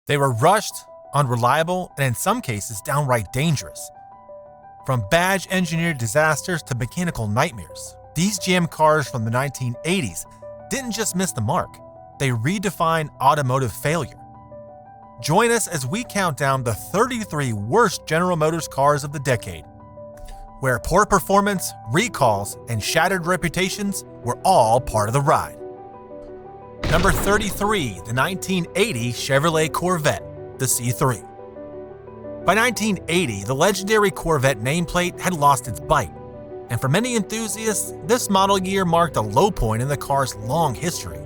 They were rushed, unreliable, and in some cases downright dangerous. From badge-engineered disasters to mechanical nightmares, these GM cars from the 1980s didn't just miss the mark, they redefined automotive failure. Join us as we count down the 33 worst General Motors cars of the decade, where poor performance, recalls, and shattered reputations were all part of the ride. Number 33, the 1980 Chevrolet Corvette, the C3. By 1980, the legendary Corvette nameplate had lost its bite, and for many enthusiasts, this model year marked a low point in the car's long history.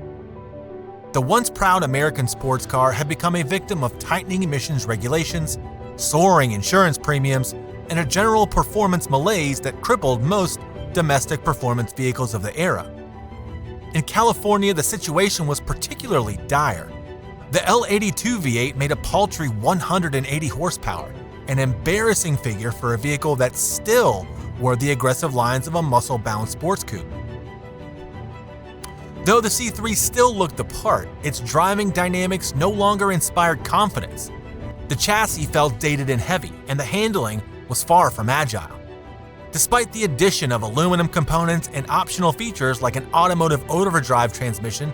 The once proud American sports car had become a victim of tightening emissions regulations, soaring insurance premiums, and a general performance malaise that crippled most domestic performance vehicles of the era. In California, the situation was particularly dire. The L82 V8 made a paltry 180 horsepower, an embarrassing figure for a vehicle that still wore the aggressive lines of a muscle-bound sports coupe. Though the C3 still looked the part, its driving dynamics no longer inspired confidence. The chassis felt dated and heavy, and the handling was far from agile. Despite the addition of aluminum components and optional features like an automotive overdrive transmission,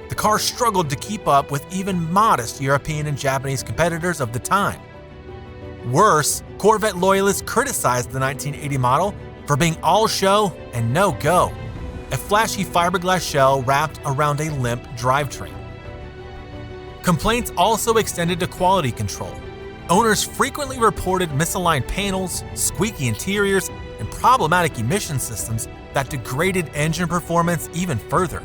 the car struggled to keep up with even modest European and Japanese competitors of the time. Worse, Corvette loyalists criticized the 1980 model for being all show and no go, a flashy fiberglass shell wrapped around a limp drivetrain. Complaints also extended to quality control. Owners frequently reported misaligned panels, squeaky interiors, and problematic emission systems that degraded engine performance even further.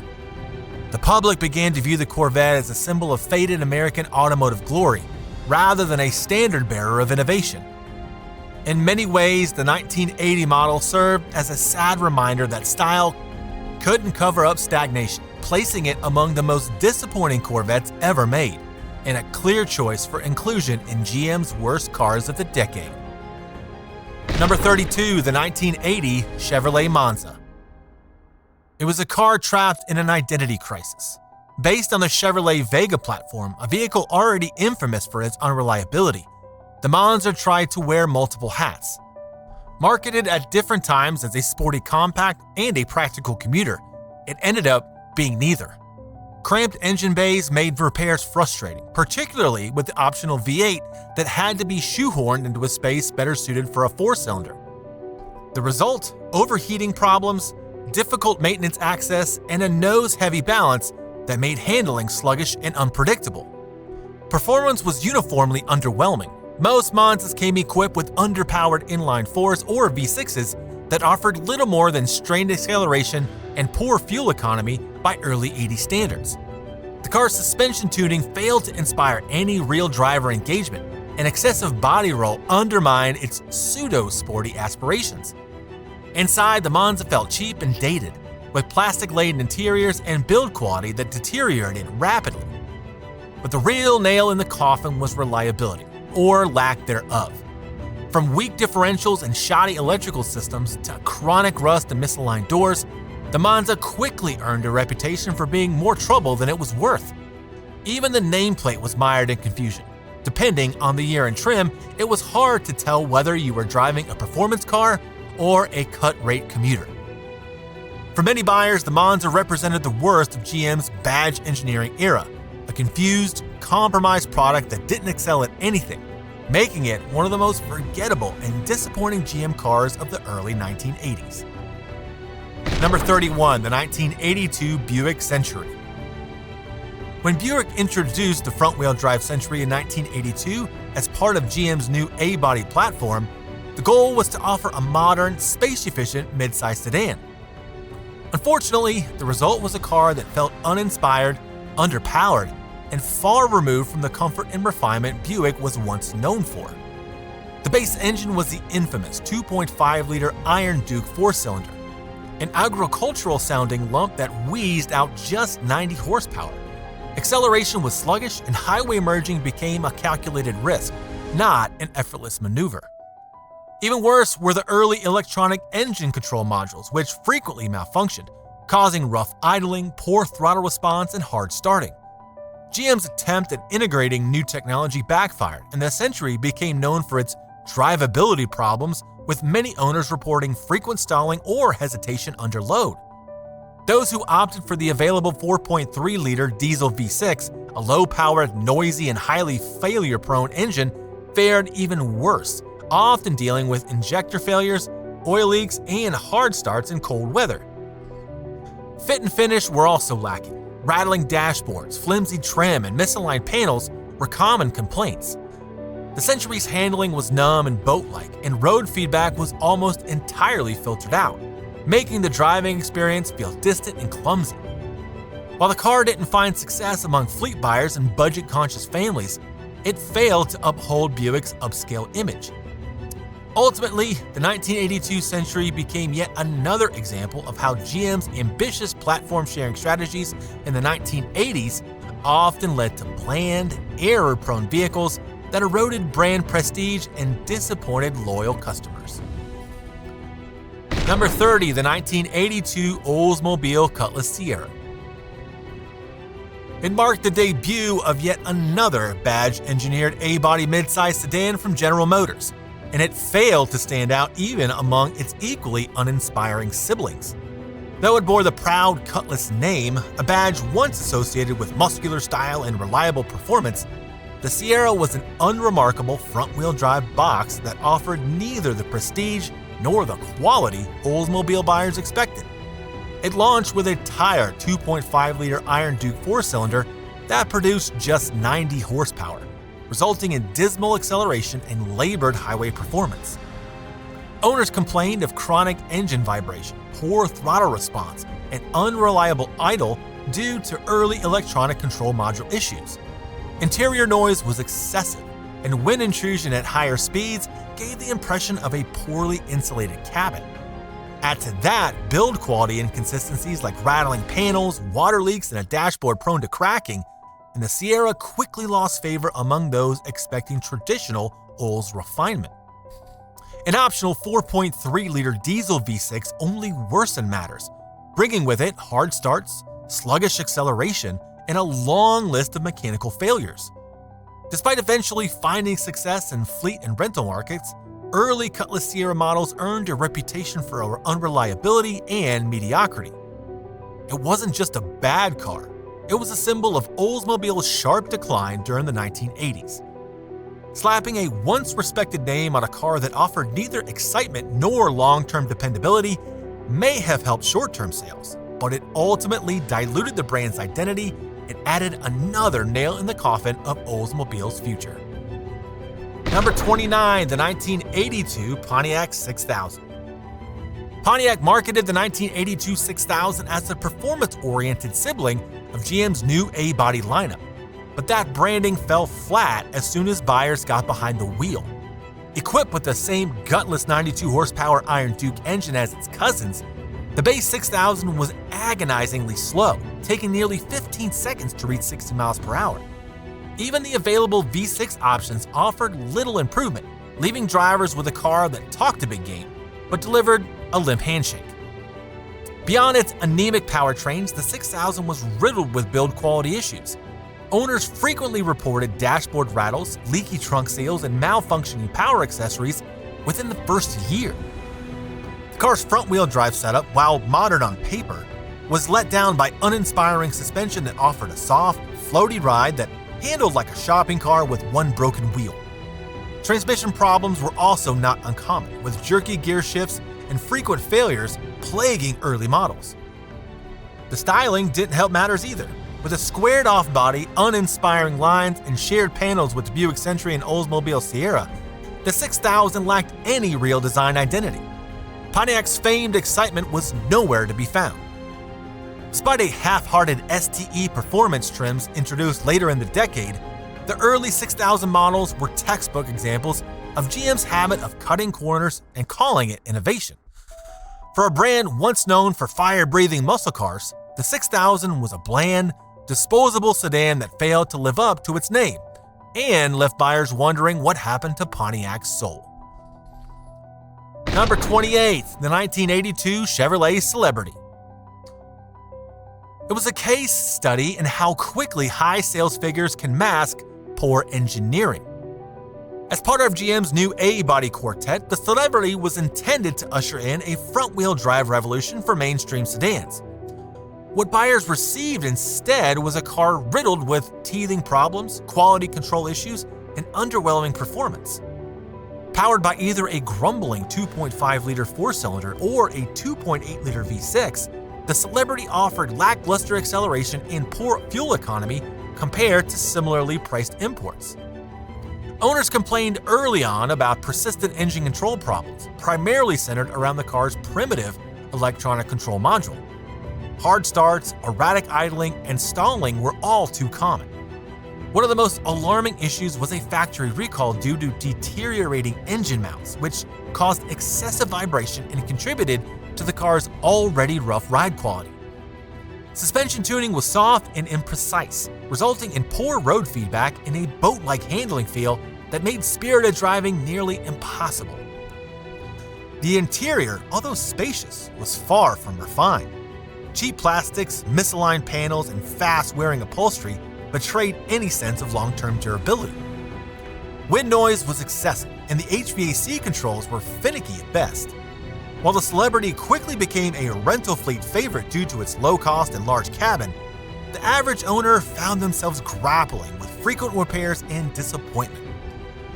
The public began to view the Corvette as a symbol of faded American automotive glory, rather than a standard-bearer of innovation. In many ways, the 1980 model served as a sad reminder that style couldn't cover up stagnation, placing it among the most disappointing Corvettes ever made, and a clear choice for inclusion in GM's worst cars of the decade. Number 32, the 1980 Chevrolet Monza. It was a car trapped in an identity crisis. Based on the Chevrolet Vega platform, a vehicle already infamous for its unreliability, the Monza tried to wear multiple hats. Marketed at different times as a sporty compact and a practical commuter, it ended up being neither. Cramped engine bays made repairs frustrating, particularly with the optional V8 that had to be shoehorned into a space better suited for a four-cylinder. The result? Overheating problems, difficult maintenance access, and a nose-heavy balance that made handling sluggish and unpredictable. Performance was uniformly underwhelming. Most Monzas came equipped with underpowered inline-4s or V6s that offered little more than strained acceleration and poor fuel economy by early 80 standards. The car's suspension tuning failed to inspire any real driver engagement, and excessive body roll undermined its pseudo-sporty aspirations. Inside, the Monza felt cheap and dated, with plastic-laden interiors and build quality that deteriorated rapidly. But the real nail in the coffin was reliability, or lack thereof. From weak differentials and shoddy electrical systems to chronic rust and misaligned doors, the Monza quickly earned a reputation for being more trouble than it was worth. Even the nameplate was mired in confusion. Depending on the year and trim, it was hard to tell whether you were driving a performance car or a cut-rate commuter. For many buyers, the Monza represented the worst of GM's badge engineering era, a confused, compromised product that didn't excel at anything, making it one of the most forgettable and disappointing GM cars of the early 1980s. Number 31, the 1982 Buick Century. When Buick introduced the front-wheel drive Century in 1982 as part of GM's new A-body platform, the goal was to offer a modern, space-efficient mid-size sedan. Unfortunately, the result was a car that felt uninspired, underpowered, and far removed from the comfort and refinement Buick was once known for. The base engine was the infamous 2.5-liter Iron Duke four-cylinder, an agricultural-sounding lump that wheezed out just 90 horsepower. Acceleration was sluggish, and highway merging became a calculated risk, not an effortless maneuver. Even worse were the early electronic engine control modules, which frequently malfunctioned, causing rough idling, poor throttle response, and hard starting. GM's attempt at integrating new technology backfired, and the Century became known for its drivability problems, with many owners reporting frequent stalling or hesitation under load. Those who opted for the available 4.3-liter diesel V6, a low-powered, noisy, and highly failure-prone engine, fared even worse, often dealing with injector failures, oil leaks, and hard starts in cold weather. Fit and finish were also lacking. Rattling dashboards, flimsy trim, and misaligned panels were common complaints. The Century's handling was numb and boat-like, and road feedback was almost entirely filtered out, making the driving experience feel distant and clumsy. While the car didn't find success among fleet buyers and budget-conscious families, it failed to uphold Buick's upscale image. Ultimately, the 1982 Century became yet another example of how GM's ambitious platform-sharing strategies in the 1980s often led to bland, error-prone vehicles that eroded brand prestige and disappointed loyal customers. Number 30, the 1982 Oldsmobile Cutless Sierra. It marked the debut of yet another badge-engineered A-body midsize sedan from General Motors, and it failed to stand out even among its equally uninspiring siblings. Though it bore the proud Cutlass name, a badge once associated with muscular style and reliable performance, the Sierra was an unremarkable front-wheel drive box that offered neither the prestige nor the quality Oldsmobile buyers expected. It launched with a tired 2.5-liter Iron Duke 4-cylinder that produced just 90 horsepower, resulting in dismal acceleration and labored highway performance. Owners complained of chronic engine vibration, poor throttle response, and unreliable idle due to early electronic control module issues. Interior noise was excessive, and wind intrusion at higher speeds gave the impression of a poorly insulated cabin. Add to that build quality inconsistencies like rattling panels, water leaks, and a dashboard prone to cracking, and the Sierra quickly lost favor among those expecting traditional Olds refinement. An optional 4.3-liter diesel V6 only worsened matters, bringing with it hard starts, sluggish acceleration, and a long list of mechanical failures. Despite eventually finding success in fleet and rental markets, early Cutless Sierra models earned a reputation for unreliability and mediocrity. It wasn't just a bad car, it was a symbol of Oldsmobile's sharp decline during the 1980s. Slapping a once-respected name on a car that offered neither excitement nor long-term dependability may have helped short-term sales, but it ultimately diluted the brand's identity and added another nail in the coffin of Oldsmobile's future. Number 29, the 1982 Pontiac 6000. Pontiac marketed the 1982 6000 as a performance-oriented sibling of GM's new A-body lineup, but that branding fell flat as soon as buyers got behind the wheel. Equipped with the same gutless 92 horsepower Iron Duke engine as its cousins, the base 6000 was agonizingly slow, taking nearly 15 seconds to reach 60 miles per hour. Even the available V6 options offered little improvement, leaving drivers with a car that talked a big game, but delivered a limp handshake. Beyond its anemic powertrains, the 6000 was riddled with build quality issues. Owners frequently reported dashboard rattles, leaky trunk seals, and malfunctioning power accessories within the first year. The car's front-wheel drive setup, while modern on paper, was let down by uninspiring suspension that offered a soft, floaty ride that handled like a shopping car with one broken wheel. Transmission problems were also not uncommon, with jerky gear shifts and frequent failures plaguing early models. The styling didn't help matters either. With a squared-off body, uninspiring lines, and shared panels with the Buick Century and Oldsmobile Sierra, the 6000 lacked any real design identity. Pontiac's famed excitement was nowhere to be found. Despite a half-hearted STE performance trims introduced later in the decade, the early 6000 models were textbook examples of GM's habit of cutting corners and calling it innovation. For a brand once known for fire-breathing muscle cars, the 6000 was a bland, disposable sedan that failed to live up to its name and left buyers wondering what happened to Pontiac's soul. Number 28, the 1982 Chevrolet Celebrity. It was a case study in how quickly high sales figures can mask poor engineering. As part of GM's new A-body quartet, the Celebrity was intended to usher in a front-wheel drive revolution for mainstream sedans. What buyers received instead was a car riddled with teething problems, quality control issues, and underwhelming performance. Powered by either a grumbling 2.5-liter four-cylinder or a 2.8-liter V6, the Celebrity offered lackluster acceleration and poor fuel economy compared to similarly priced imports. Owners complained early on about persistent engine control problems, primarily centered around the car's primitive electronic control module. Hard starts, erratic idling, and stalling were all too common. One of the most alarming issues was a factory recall due to deteriorating engine mounts, which caused excessive vibration and contributed to the car's already rough ride quality. Suspension tuning was soft and imprecise, resulting in poor road feedback and a boat-like handling feel that made spirited driving nearly impossible. The interior, although spacious, was far from refined. Cheap plastics, misaligned panels, and fast-wearing upholstery betrayed any sense of long-term durability. Wind noise was excessive, and the HVAC controls were finicky at best. While the Celebrity quickly became a rental fleet favorite due to its low cost and large cabin, the average owner found themselves grappling with frequent repairs and disappointment.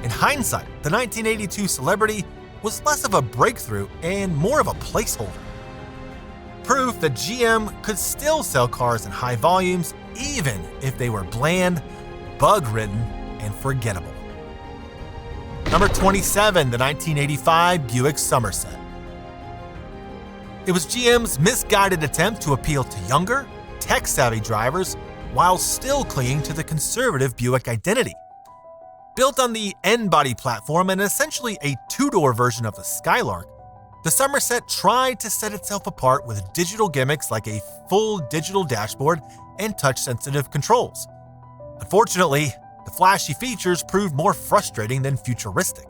In hindsight, the 1982 Celebrity was less of a breakthrough and more of a placeholder. Proof that GM could still sell cars in high volumes even if they were bland, bug-ridden, and forgettable. Number 27, the 1985 Buick Somerset. It was GM's misguided attempt to appeal to younger, tech-savvy drivers while still clinging to the conservative Buick identity. Built on the N-body platform and essentially a two-door version of the Skylark, the Somerset tried to set itself apart with digital gimmicks like a full digital dashboard and touch-sensitive controls. Unfortunately, the flashy features proved more frustrating than futuristic.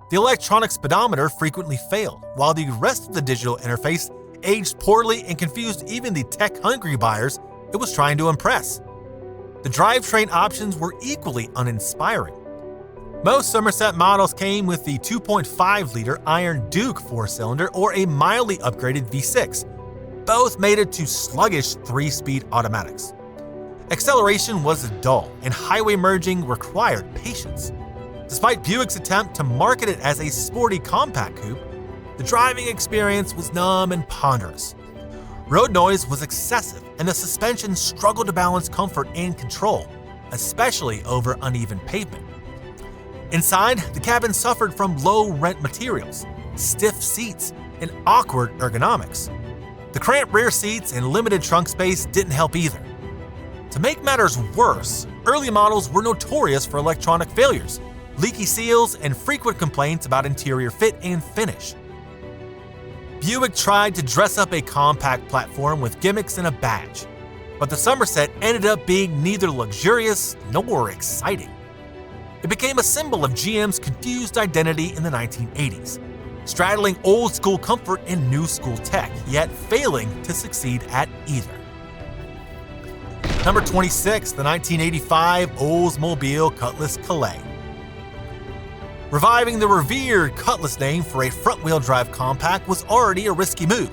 The electronic speedometer frequently failed, while the rest of the digital interface aged poorly and confused even the tech-hungry buyers it was trying to impress. The drivetrain options were equally uninspiring. Most Somerset models came with the 2.5-liter Iron Duke four-cylinder or a mildly upgraded V6. Both made it to sluggish 3-speed automatics. Acceleration was dull, and highway merging required patience. Despite Buick's attempt to market it as a sporty compact coupe, the driving experience was numb and ponderous. Road noise was excessive, and the suspension struggled to balance comfort and control, especially over uneven pavement. Inside, the cabin suffered from low-rent materials, stiff seats, and awkward ergonomics. The cramped rear seats and limited trunk space didn't help either. To make matters worse, early models were notorious for electronic failures, leaky seals, and frequent complaints about interior fit and finish. Buick tried to dress up a compact platform with gimmicks and a badge, but the Somerset ended up being neither luxurious nor exciting. It became a symbol of GM's confused identity in the 1980s, straddling old-school comfort and new-school tech, yet failing to succeed at either. Number 26, the 1985 Oldsmobile Cutlass Cala. Reviving the revered Cutlass name for a front-wheel drive compact was already a risky move,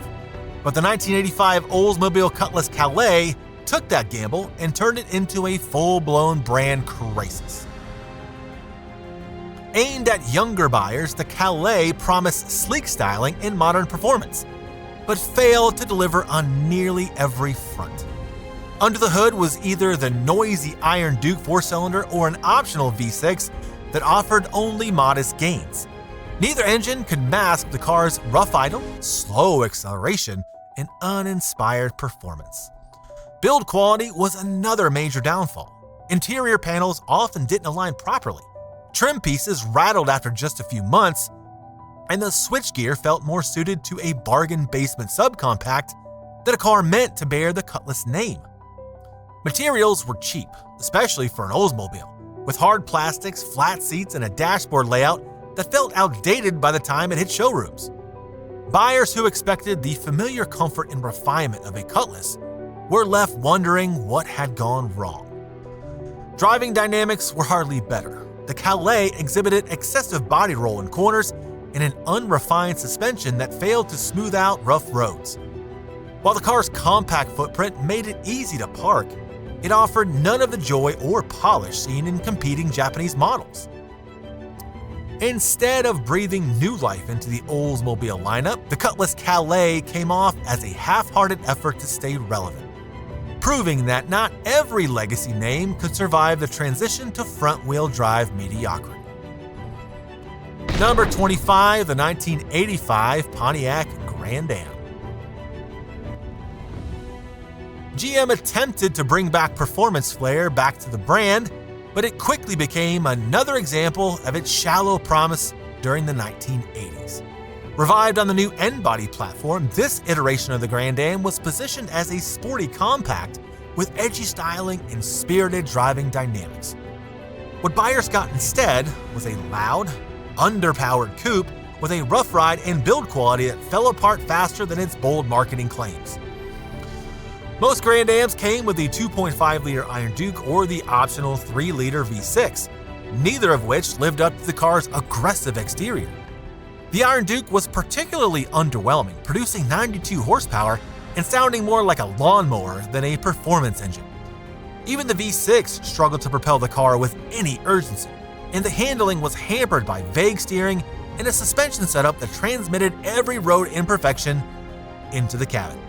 but the 1985 Oldsmobile Cutlass Cala took that gamble and turned it into a full-blown brand crisis. Aimed at younger buyers, the Cala promised sleek styling and modern performance, but failed to deliver on nearly every front. Under the hood was either the noisy Iron Duke four-cylinder or an optional V6 that offered only modest gains. Neither engine could mask the car's rough idle, slow acceleration, and uninspired performance. Build quality was another major downfall. Interior panels often didn't align properly. Trim pieces rattled after just a few months, and the switchgear felt more suited to a bargain basement subcompact than a car meant to bear the Cutlass name. Materials were cheap, especially for an Oldsmobile, with hard plastics, flat seats, and a dashboard layout that felt outdated by the time it hit showrooms. Buyers who expected the familiar comfort and refinement of a Cutlass were left wondering what had gone wrong. Driving dynamics were hardly better. The Cala exhibited excessive body roll in corners and an unrefined suspension that failed to smooth out rough roads. While the car's compact footprint made it easy to park, it offered none of the joy or polish seen in competing Japanese models. Instead of breathing new life into the Oldsmobile lineup, the Cutless Cala came off as a half-hearted effort to stay relevant, proving that not every legacy name could survive the transition to front-wheel drive mediocrity. Number 25, the 1985 Pontiac Grand Dam. GM attempted to bring back performance flair back to the brand, but it quickly became another example of its shallow promise during the 1980s. Revived on the new N-body platform, this iteration of the Grand Dam was positioned as a sporty compact with edgy styling and spirited driving dynamics. What buyers got instead was a loud, underpowered coupe with a rough ride and build quality that fell apart faster than its bold marketing claims. Most Grand Dams came with the 2.5-liter Iron Duke or the optional 3-liter V6, neither of which lived up to the car's aggressive exterior. The Iron Duke was particularly underwhelming, producing 92 horsepower and sounding more like a lawnmower than a performance engine. Even the V6 struggled to propel the car with any urgency, and the handling was hampered by vague steering and a suspension setup that transmitted every road imperfection into the cabin.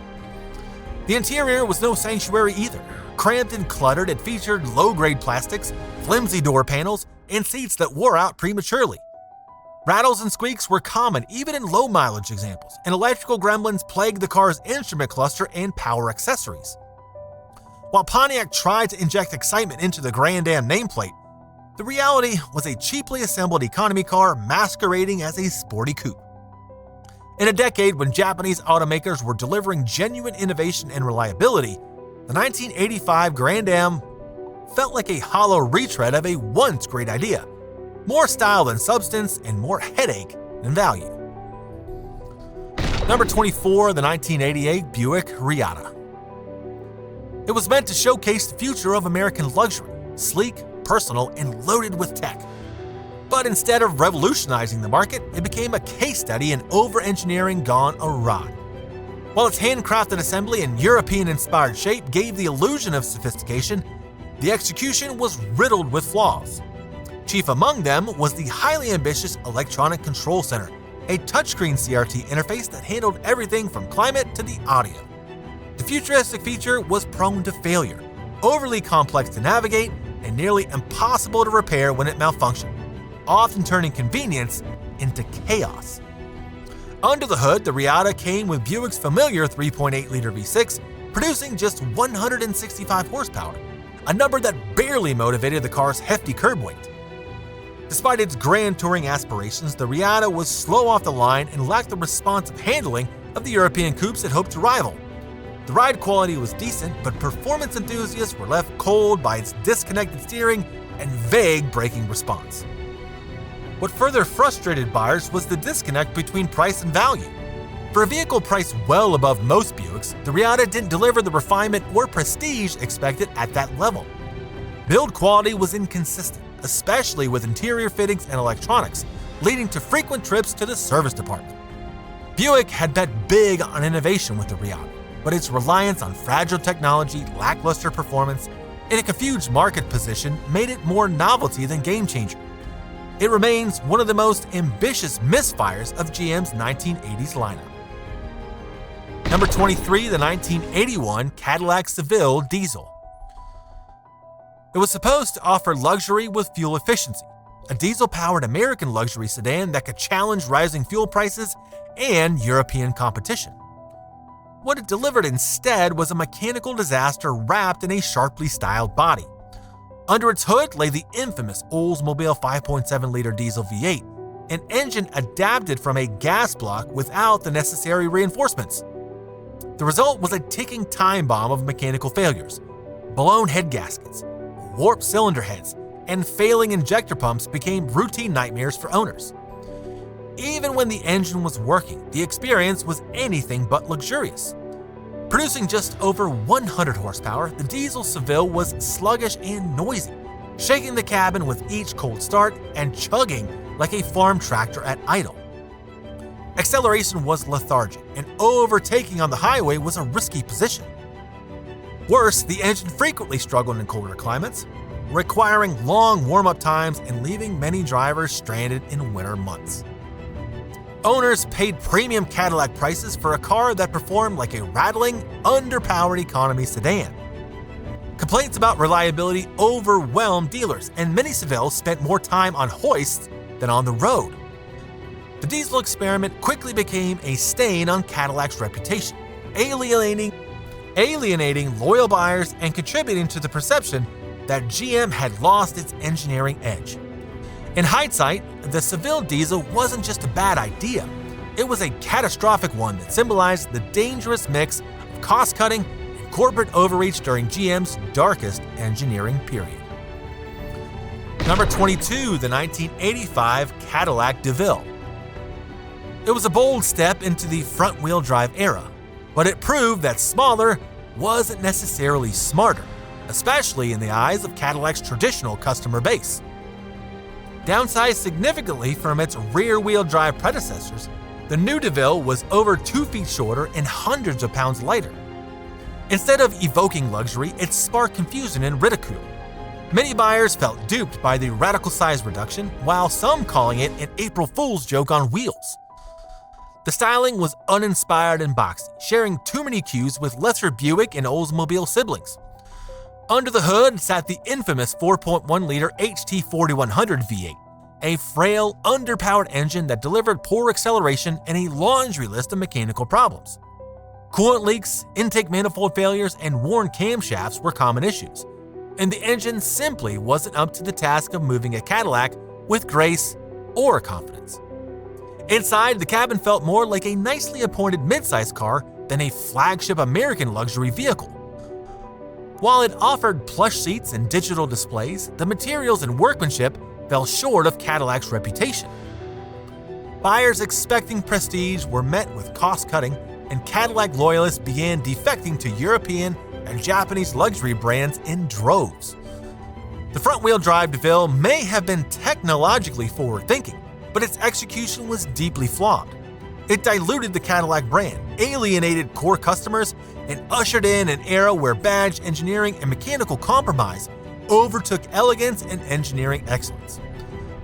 The interior was no sanctuary either. Cramped and cluttered, it featured low-grade plastics, flimsy door panels, and seats that wore out prematurely. Rattles and squeaks were common even in low-mileage examples, and electrical gremlins plagued the car's instrument cluster and power accessories. While Pontiac tried to inject excitement into the Grand Dam nameplate, the reality was a cheaply assembled economy car masquerading as a sporty coupe. In a decade when Japanese automakers were delivering genuine innovation and reliability, the 1985 Grand Dam felt like a hollow retread of a once great idea. More style than substance and more headache than value. Number 24, the 1988 Buick Riata. It was meant to showcase the future of American luxury, sleek, personal, and loaded with tech. But instead of revolutionizing the market, it became a case study in over-engineering gone awry. While its handcrafted assembly and European-inspired shape gave the illusion of sophistication, the execution was riddled with flaws. Chief among them was the highly ambitious Electronic Control Center, a touchscreen CRT interface that handled everything from climate to the audio. The futuristic feature was prone to failure, overly complex to navigate, and nearly impossible to repair when it malfunctioned, often turning convenience into chaos. Under the hood, the Riata came with Buick's familiar 3.8-liter V6, producing just 165 horsepower, a number that barely motivated the car's hefty curb weight. Despite its grand touring aspirations, the Riata was slow off the line and lacked the responsive handling of the European coupes it hoped to rival. The ride quality was decent, but performance enthusiasts were left cold by its disconnected steering and vague braking response. What further frustrated buyers was the disconnect between price and value. For a vehicle priced well above most Buicks, the Riata didn't deliver the refinement or prestige expected at that level. Build quality was inconsistent, especially with interior fittings and electronics, leading to frequent trips to the service department. Buick had bet big on innovation with the Riata, but its reliance on fragile technology, lackluster performance, and a confused market position made it more novelty than game-changer. It remains one of the most ambitious misfires of GM's 1980s lineup. Number 23, the 1981 Cadillac Deville Diesel. It was supposed to offer luxury with fuel efficiency, a diesel-powered American luxury sedan that could challenge rising fuel prices and European competition. What it delivered instead was a mechanical disaster wrapped in a sharply styled body. Under its hood lay the infamous Oldsmobile 5.7-liter diesel V8, an engine adapted from a gas block without the necessary reinforcements. The result was a ticking time bomb of mechanical failures. Blown head gaskets, warped cylinder heads, and failing injector pumps became routine nightmares for owners. Even when the engine was working, the experience was anything but luxurious. Producing just over 100 horsepower, the diesel Seville was sluggish and noisy, shaking the cabin with each cold start and chugging like a farm tractor at idle. Acceleration was lethargic, and overtaking on the highway was a risky position. Worse, the engine frequently struggled in colder climates, requiring long warm-up times and leaving many drivers stranded in winter months. Owners paid premium Cadillac prices for a car that performed like a rattling, underpowered economy sedan. Complaints about reliability overwhelmed dealers, and many Sevilles spent more time on hoists than on the road. The diesel experiment quickly became a stain on Cadillac's reputation, alienating loyal buyers and contributing to the perception that GM had lost its engineering edge. In hindsight, the Seville diesel wasn't just a bad idea. It was a catastrophic one that symbolized the dangerous mix of cost-cutting and corporate overreach during GM's darkest engineering period. Number 22, the 1985 Cadillac Deville. It was a bold step into the front-wheel drive era, but it proved that smaller wasn't necessarily smarter, especially in the eyes of Cadillac's traditional customer base. Downsized significantly from its rear-wheel drive predecessors, the new Deville was over 2 feet shorter and hundreds of pounds lighter. Instead of evoking luxury, it sparked confusion and ridicule. Many buyers felt duped by the radical size reduction, while some calling it an April Fool's joke on wheels. The styling was uninspired and boxy, sharing too many cues with lesser Buick and Oldsmobile siblings. Under the hood sat the infamous 4.1-liter HT4100 V8, a frail, underpowered engine that delivered poor acceleration and a laundry list of mechanical problems. Coolant leaks, intake manifold failures, and worn camshafts were common issues, and the engine simply wasn't up to the task of moving a Cadillac with grace or confidence. Inside, the cabin felt more like a nicely appointed midsize car than a flagship American luxury vehicle. While it offered plush seats and digital displays, the materials and workmanship fell short of Cadillac's reputation. Buyers expecting prestige were met with cost-cutting, and Cadillac loyalists began defecting to European and Japanese luxury brands in droves. The front-wheel drive Deville may have been technologically forward-thinking, but its execution was deeply flawed. It diluted the Cadillac brand, alienated core customers, and ushered in an era where badge engineering and mechanical compromise overtook elegance and engineering excellence.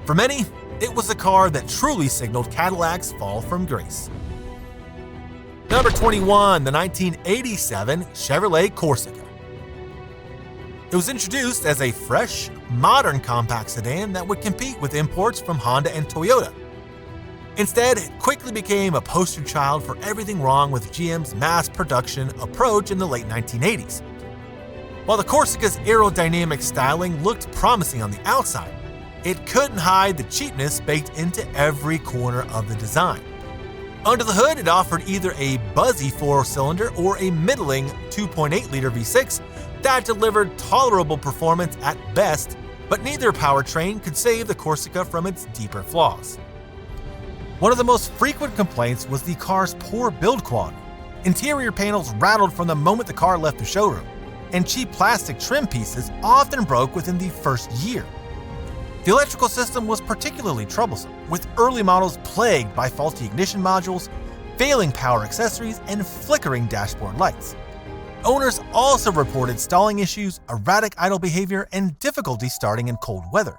For many, it was a car that truly signaled Cadillac's fall from grace. Number 21, the 1987 Chevrolet Corsica. It was introduced as a fresh, modern compact sedan that would compete with imports from Honda and Toyota. Instead, it quickly became a poster child for everything wrong with GM's mass production approach in the late 1980s. While the Corsica's aerodynamic styling looked promising on the outside, it couldn't hide the cheapness baked into every corner of the design. Under the hood, it offered either a buzzy 4-cylinder or a middling 2.8-liter V6 that delivered tolerable performance at best, but neither powertrain could save the Corsica from its deeper flaws. One of the most frequent complaints was the car's poor build quality. Interior panels rattled from the moment the car left the showroom, and cheap plastic trim pieces often broke within the first year. The electrical system was particularly troublesome, with early models plagued by faulty ignition modules, failing power accessories, and flickering dashboard lights. Owners also reported stalling issues, erratic idle behavior, and difficulty starting in cold weather.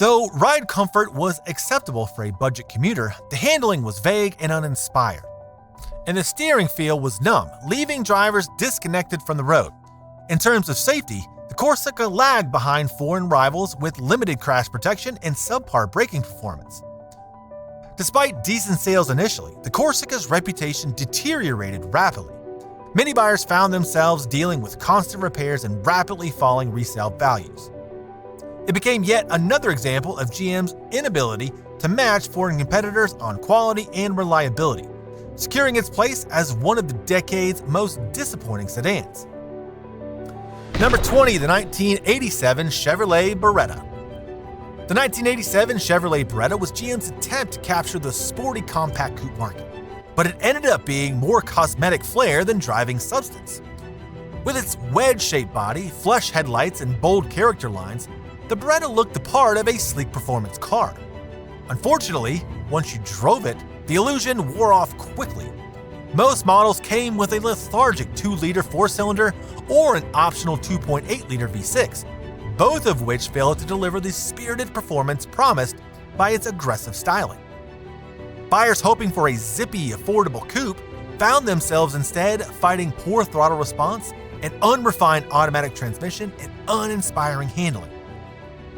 Though ride comfort was acceptable for a budget commuter, the handling was vague and uninspired, and the steering feel was numb, leaving drivers disconnected from the road. In terms of safety, the Corsica lagged behind foreign rivals with limited crash protection and subpar braking performance. Despite decent sales initially, the Corsica's reputation deteriorated rapidly. Many buyers found themselves dealing with constant repairs and rapidly falling resale values. It became yet another example of GM's inability to match foreign competitors on quality and reliability, securing its place as one of the decade's most disappointing sedans. Number 20, the 1987 Chevrolet Beretta. The 1987 Chevrolet Beretta was GM's attempt to capture the sporty compact coupe market. but it ended up being more cosmetic flair than driving substance. With its wedge-shaped body, flush headlights, and bold character lines, the Beretta looked the part of a sleek performance car. Unfortunately, once you drove it, the illusion wore off quickly. Most models came with a lethargic 2-liter 4-cylinder or an optional 2.8-liter V6, both of which failed to deliver the spirited performance promised by its aggressive styling. Buyers hoping for a zippy, affordable coupe found themselves instead fighting poor throttle response, an unrefined automatic transmission, and uninspiring handling.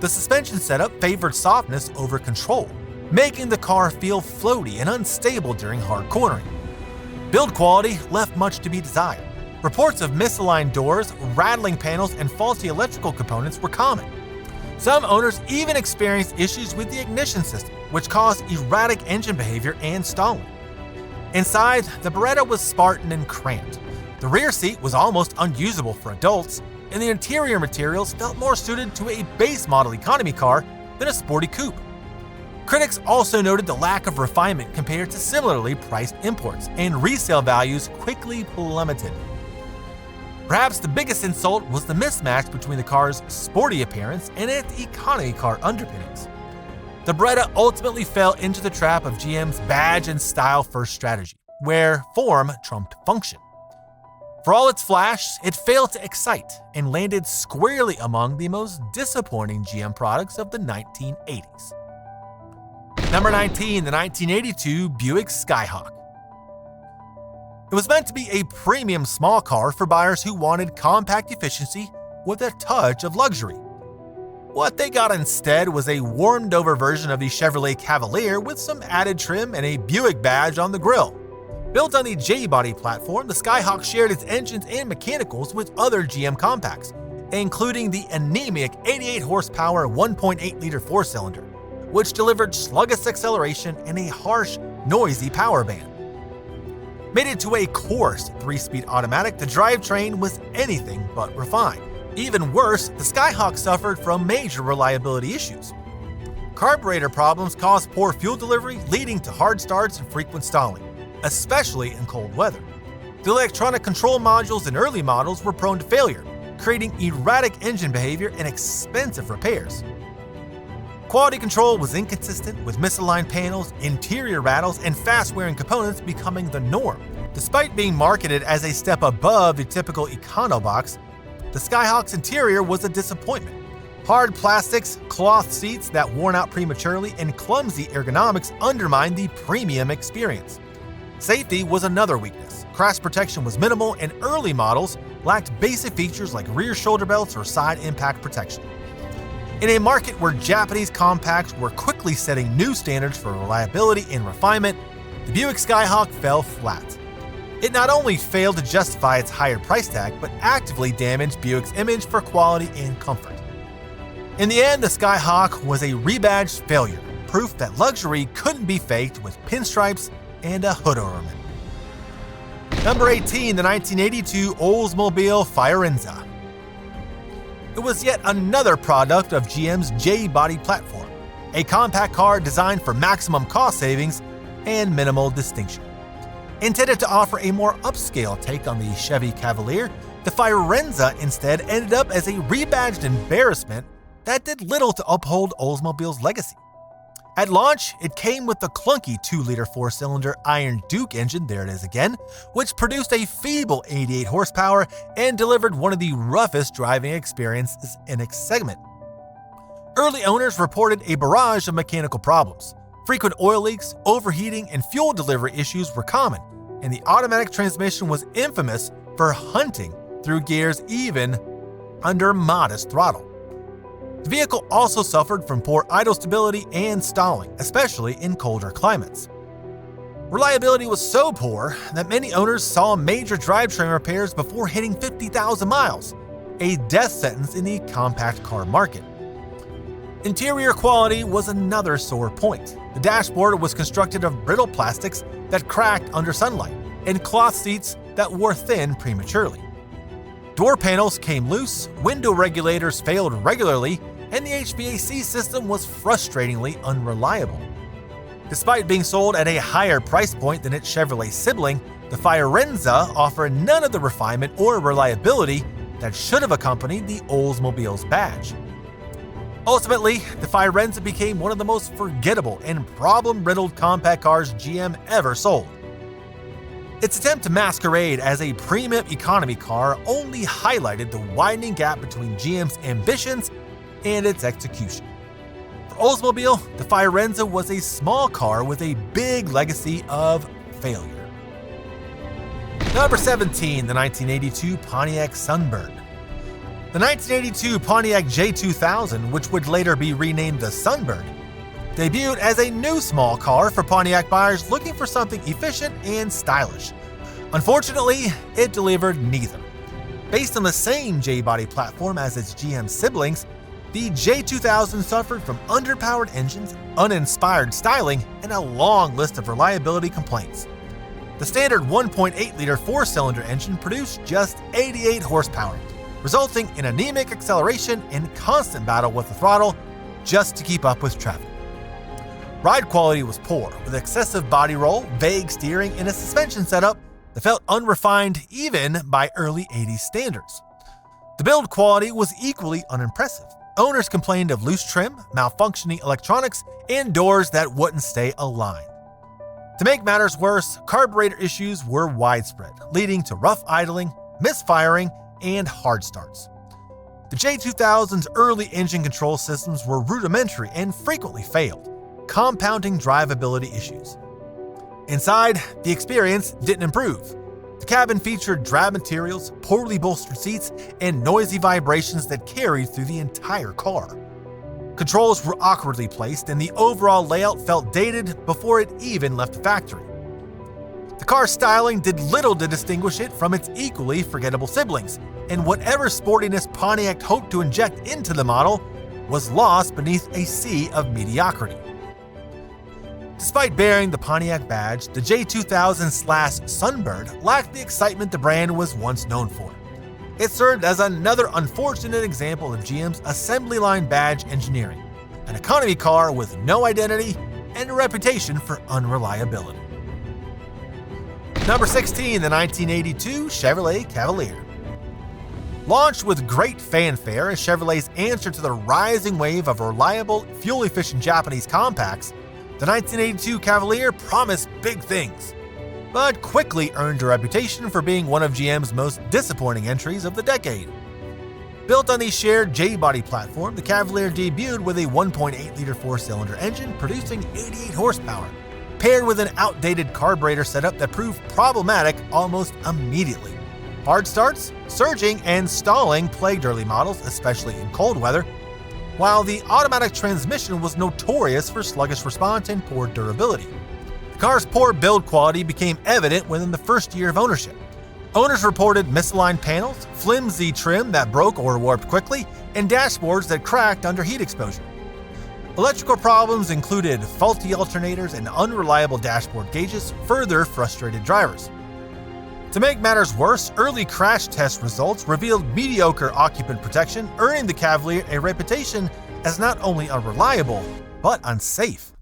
The suspension setup favored softness over control, making the car feel floaty and unstable during hard cornering. Build quality left much to be desired. Reports of misaligned doors, rattling panels, and faulty electrical components were common. Some owners even experienced issues with the ignition system, which caused erratic engine behavior and stalling. Inside, the Beretta was spartan and cramped. The rear seat was almost unusable for adults, and the interior materials felt more suited to a base model economy car than a sporty coupe. Critics also noted the lack of refinement compared to similarly priced imports, and resale values quickly plummeted. Perhaps the biggest insult was the mismatch between the car's sporty appearance and its economy car underpinnings. The Beretta ultimately fell into the trap of GM's badge and style first strategy, where form trumped function. For all its flash, it failed to excite and landed squarely among the most disappointing GM products of the 1980s. Number 19, the 1982 Buick Skyhawk. It was meant to be a premium small car for buyers who wanted compact efficiency with a touch of luxury. What they got instead was a warmed-over version of the Chevrolet Cavalier with some added trim and a Buick badge on the grille. Built on the J-body platform, the Skyhawk shared its engines and mechanicals with other GM compacts, including the anemic 88-horsepower 1.8-liter 4-cylinder, which delivered sluggish acceleration and a harsh, noisy power band. Mated to a coarse 3-speed automatic, the drivetrain was anything but refined. Even worse, the Skyhawk suffered from major reliability issues. Carburetor problems caused poor fuel delivery, leading to hard starts and frequent stalling, especially in cold weather. The electronic control modules in early models were prone to failure, creating erratic engine behavior and expensive repairs. Quality control was inconsistent, with misaligned panels, interior rattles, and fast-wearing components becoming the norm. Despite being marketed as a step above the typical Econobox, the Skyhawk's interior was a disappointment. Hard plastics, cloth seats that worn out prematurely, and clumsy ergonomics undermined the premium experience. Safety was another weakness. Crash protection was minimal, and early models lacked basic features like rear shoulder belts or side impact protection. In a market where Japanese compacts were quickly setting new standards for reliability and refinement, the Buick Skyhawk fell flat. It not only failed to justify its higher price tag, but actively damaged Buick's image for quality and comfort. In the end, the Skyhawk was a rebadged failure, proof that luxury couldn't be faked with pinstripes and a hood ornament. Number 18, the 1982 Oldsmobile Fenza. It was yet another product of GM's J-body platform, a compact car designed for maximum cost savings and minimal distinction. Intended to offer a more upscale take on the Chevy Cavalier, the Firenza instead ended up as a rebadged embarrassment that did little to uphold Oldsmobile's legacy. At launch, it came with the clunky 2-liter 4-cylinder Iron Duke engine, there it is again, which produced a feeble 88 horsepower and delivered one of the roughest driving experiences in its segment. Early owners reported a barrage of mechanical problems. Frequent oil leaks, overheating, and fuel delivery issues were common, and the automatic transmission was infamous for hunting through gears even under modest throttle. The vehicle also suffered from poor idle stability and stalling, especially in colder climates. Reliability was so poor that many owners saw major drivetrain repairs before hitting 50,000 miles, a death sentence in the compact car market. Interior quality was another sore point. The dashboard was constructed of brittle plastics that cracked under sunlight, and cloth seats that wore thin prematurely. Door panels came loose, window regulators failed regularly, and the HVAC system was frustratingly unreliable. Despite being sold at a higher price point than its Chevrolet sibling, the Firenza offered none of the refinement or reliability that should have accompanied the Oldsmobile's badge. Ultimately, the Firenza became one of the most forgettable and problem-riddled compact cars GM ever sold. Its attempt to masquerade as a premium economy car only highlighted the widening gap between GM's ambitions and its execution. For Oldsmobile, the Firenza was a small car with a big legacy of failure. Number 17, the 1982 Pontiac Sunbird. The 1982 Pontiac J2000, which would later be renamed the Sunbird, debuted as a new small car for Pontiac buyers looking for something efficient and stylish. Unfortunately, it delivered neither. Based on the same J-body platform as its GM siblings, the J2000 suffered from underpowered engines, uninspired styling, and a long list of reliability complaints. The standard 1.8-liter four-cylinder engine produced just 88 horsepower, resulting in anemic acceleration and constant battle with the throttle just to keep up with traffic. Ride quality was poor, with excessive body roll, vague steering, and a suspension setup that felt unrefined even by early 80s standards. The build quality was equally unimpressive. Owners complained of loose trim, malfunctioning electronics, and doors that wouldn't stay aligned. To make matters worse, carburetor issues were widespread, leading to rough idling, misfiring, and hard starts. The J2000's early engine control systems were rudimentary and frequently failed, compounding drivability issues. Inside, the experience didn't improve. The cabin featured drab materials, poorly bolstered seats, and noisy vibrations that carried through the entire car. Controls were awkwardly placed, and the overall layout felt dated before it even left the factory. The car's styling did little to distinguish it from its equally forgettable siblings, and whatever sportiness Pontiac hoped to inject into the model was lost beneath a sea of mediocrity. Despite bearing the Pontiac badge, the J2000/Sunbird lacked the excitement the brand was once known for. It served as another unfortunate example of GM's assembly line badge engineering, an economy car with no identity and a reputation for unreliability. Number 16, the 1982 Chevrolet Cavalier. Launched with great fanfare as Chevrolet's answer to the rising wave of reliable, fuel-efficient Japanese compacts, the 1982 Cavalier promised big things, but quickly earned a reputation for being one of GM's most disappointing entries of the decade. Built on the shared J-body platform, the Cavalier debuted with a 1.8-liter four-cylinder engine producing 88 horsepower, paired with an outdated carburetor setup that proved problematic almost immediately. Hard starts, surging, and stalling plagued early models, especially in cold weather, while the automatic transmission was notorious for sluggish response and poor durability. The car's poor build quality became evident within the first year of ownership. Owners reported misaligned panels, flimsy trim that broke or warped quickly, and dashboards that cracked under heat exposure. Electrical problems included faulty alternators and unreliable dashboard gauges, further frustrated drivers. To make matters worse, early crash test results revealed mediocre occupant protection, earning the Cavalier a reputation as not only unreliable, but unsafe.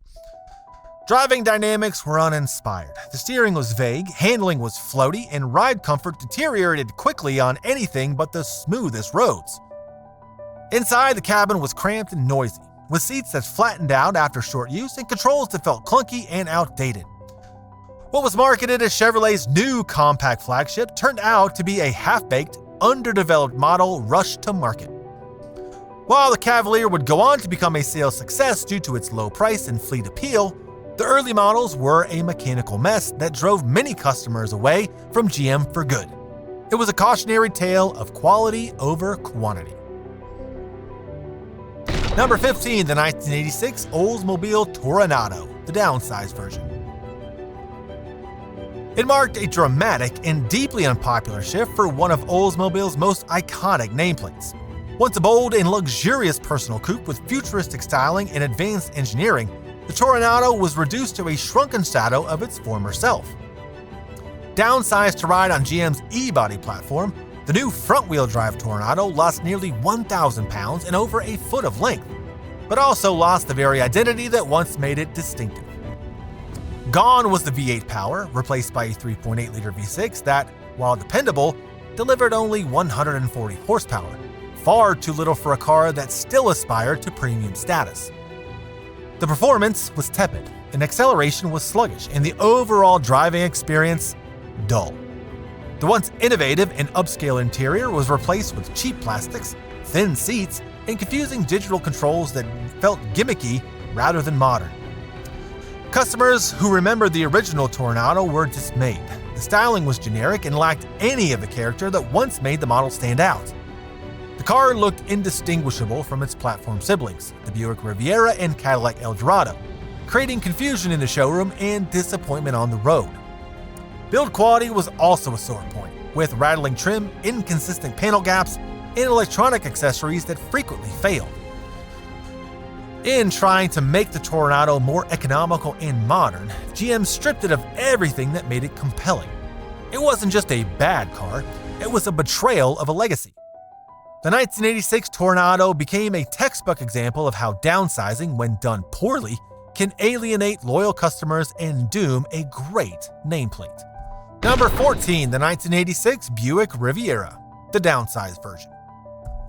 Driving dynamics were uninspired. The steering was vague, handling was floaty, and ride comfort deteriorated quickly on anything but the smoothest roads. Inside, the cabin was cramped and noisy, with seats that flattened out after short use and controls that felt clunky and outdated. What was marketed as Chevrolet's new compact flagship turned out to be a half-baked, underdeveloped model rushed to market. While the Cavalier would go on to become a sales success due to its low price and fleet appeal, the early models were a mechanical mess that drove many customers away from GM for good. It was a cautionary tale of quality over quantity. Number 15, the 1986 Oldsmobile Toronado, the downsized version. It marked a dramatic and deeply unpopular shift for one of Oldsmobile's most iconic nameplates. Once a bold and luxurious personal coupe with futuristic styling and advanced engineering, the Toronado was reduced to a shrunken shadow of its former self. Downsized to ride on GM's E-body platform, the new front-wheel drive Toronado lost nearly 1,000 pounds and over a foot of length, but also lost the very identity that once made it distinctive. Gone was the V8 power, replaced by a 3.8-liter V6 that, while dependable, delivered only 140 horsepower, far too little for a car that still aspired to premium status. The performance was tepid, and acceleration was sluggish, and the overall driving experience dull. The once innovative and upscale interior was replaced with cheap plastics, thin seats, and confusing digital controls that felt gimmicky rather than modern. Customers who remembered the original Toronado were dismayed. The styling was generic and lacked any of the character that once made the model stand out. The car looked indistinguishable from its platform siblings, the Buick Riviera and Cadillac El Dorado, creating confusion in the showroom and disappointment on the road. Build quality was also a sore point, with rattling trim, inconsistent panel gaps, and electronic accessories that frequently failed. In trying to make the Toronado more economical and modern, GM stripped it of everything that made it compelling. It wasn't just a bad car, it was a betrayal of a legacy. The 1986 Toronado became a textbook example of how downsizing, when done poorly, can alienate loyal customers and doom a great nameplate. Number 14, the 1986 Buick Riviera, the downsized version.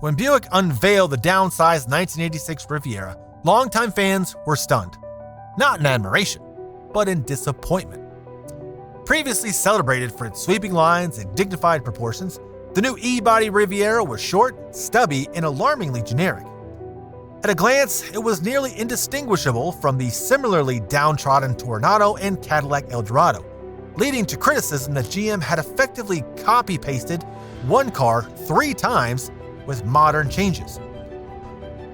When Buick unveiled the downsized 1986 Riviera, longtime fans were stunned. Not in admiration, but in disappointment. Previously celebrated for its sweeping lines and dignified proportions, the new E-body Riviera was short, stubby, and alarmingly generic. At a glance, it was nearly indistinguishable from the similarly downtrodden Toronado and Cadillac El Dorado, leading to criticism that GM had effectively copy-pasted one car 3 times with modern changes.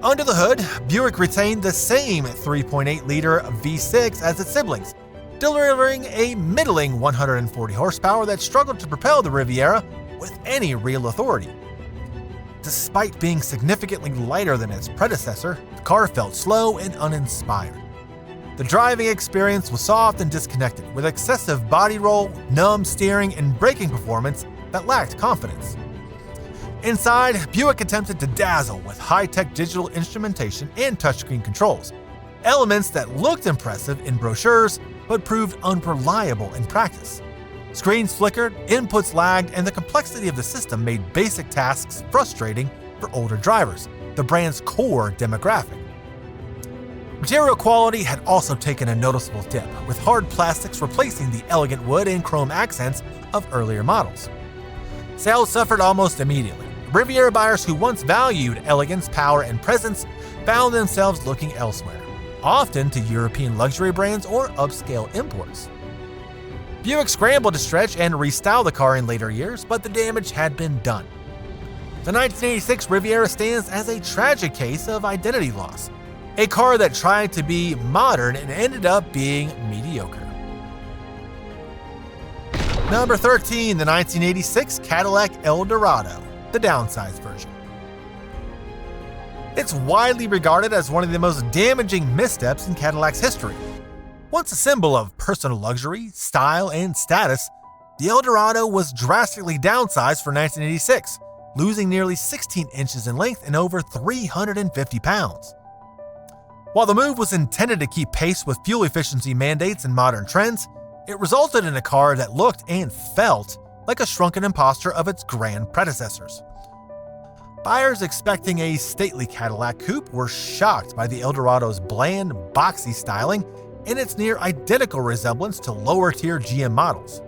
Under the hood, Buick retained the same 3.8-liter V6 as its siblings, delivering a middling 140 horsepower that struggled to propel the Riviera with any real authority. Despite being significantly lighter than its predecessor, the car felt slow and uninspired. The driving experience was soft and disconnected, with excessive body roll, numb steering, and braking performance that lacked confidence. Inside, Buick attempted to dazzle with high-tech digital instrumentation and touchscreen controls, elements that looked impressive in brochures but proved unreliable in practice. Screens flickered, inputs lagged, and the complexity of the system made basic tasks frustrating for older drivers, the brand's core demographic. Material quality had also taken a noticeable dip, with hard plastics replacing the elegant wood and chrome accents of earlier models. Sales suffered almost immediately. Riviera buyers who once valued elegance, power, and presence found themselves looking elsewhere, often to European luxury brands or upscale imports. Buick scrambled to stretch and restyle the car in later years, but the damage had been done. The 1986 Riviera stands as a tragic case of identity loss, a car that tried to be modern and ended up being mediocre. Number 13, the 1986 Cadillac El Dorado, the downsized version. It's widely regarded as one of the most damaging missteps in Cadillac's history. Once a symbol of personal luxury, style, and status, the El Dorado was drastically downsized for 1986, losing nearly 16 inches in length and over 350 pounds. While the move was intended to keep pace with fuel efficiency mandates and modern trends, it resulted in a car that looked and felt like a shrunken imposter of its grand predecessors. Buyers expecting a stately Cadillac coupe were shocked by the El Dorado's bland, boxy styling and its near-identical resemblance to lower-tier GM models.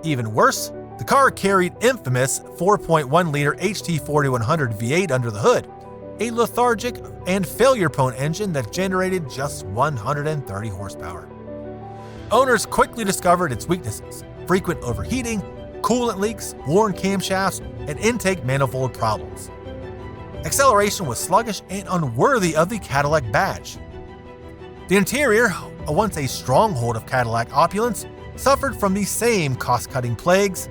Even worse, the car carried infamous 4.1-liter HT4100 V8 under the hood, a lethargic and failure-prone engine that generated just 130 horsepower. Owners quickly discovered its weaknesses: frequent overheating, coolant leaks, worn camshafts, and intake manifold problems. Acceleration was sluggish and unworthy of the Cadillac badge. The interior, once a stronghold of Cadillac opulence, suffered from the same cost-cutting plagues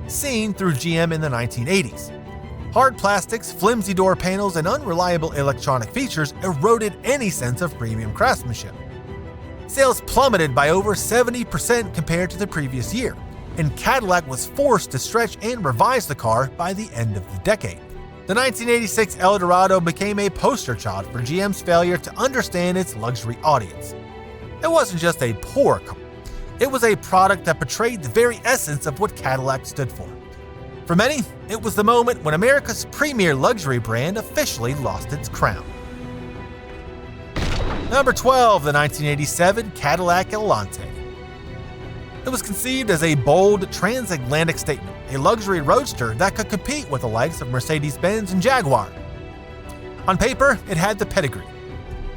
seen through GM in the 1980s. Hard plastics, flimsy door panels, and unreliable electronic features eroded any sense of premium craftsmanship. Sales plummeted by over 70% compared to the previous year, and Cadillac was forced to stretch and revise the car by the end of the decade. The 1986 El Dorado became a poster child for GM's failure to understand its luxury audience. It wasn't just a poor car, It was a product that portrayed the very essence of what Cadillac stood for. For many, it was the moment when America's premier luxury brand officially lost its crown. Number 12, the 1987 Cadillac Elante. It was conceived as a bold transatlantic statement, a luxury roadster that could compete with the likes of Mercedes-Benz and Jaguar. On paper, it had the pedigree.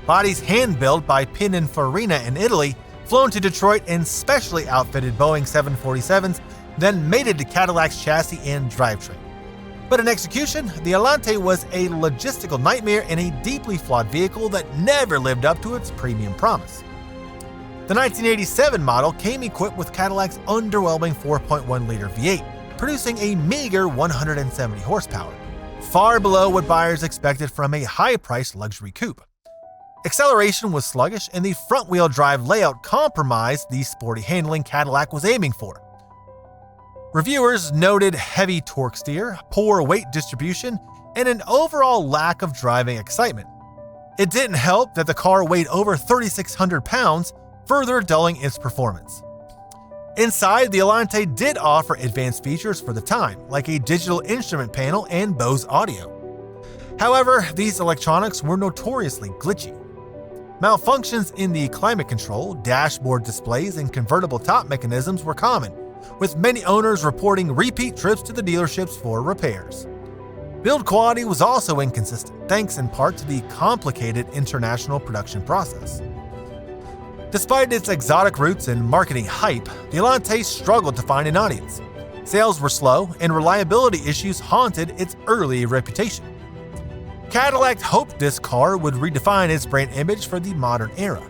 Bodies hand-built by Pininfarina in Italy, flown to Detroit in specially outfitted Boeing 747s, then mated to Cadillac's chassis and drivetrain. But in execution, the Elante was a logistical nightmare and a deeply flawed vehicle that never lived up to its premium promise. The 1987 model came equipped with Cadillac's underwhelming 4.1-liter V8, producing a meager 170 horsepower, far below what buyers expected from a high-priced luxury coupe. Acceleration was sluggish, and the front-wheel drive layout compromised the sporty handling Cadillac was aiming for. Reviewers noted heavy torque steer, poor weight distribution, and an overall lack of driving excitement. It didn't help that the car weighed over 3,600 pounds, further dulling its performance. Inside, the Elante did offer advanced features for the time, like a digital instrument panel and Bose audio. However, these electronics were notoriously glitchy. Malfunctions in the climate control, dashboard displays, and convertible top mechanisms were common, with many owners reporting repeat trips to the dealerships for repairs. Build quality was also inconsistent, thanks in part to the complicated international production process. Despite its exotic roots and marketing hype, the Elante struggled to find an audience. Sales were slow, and reliability issues haunted its early reputation. Cadillac hoped this car would redefine its brand image for the modern era.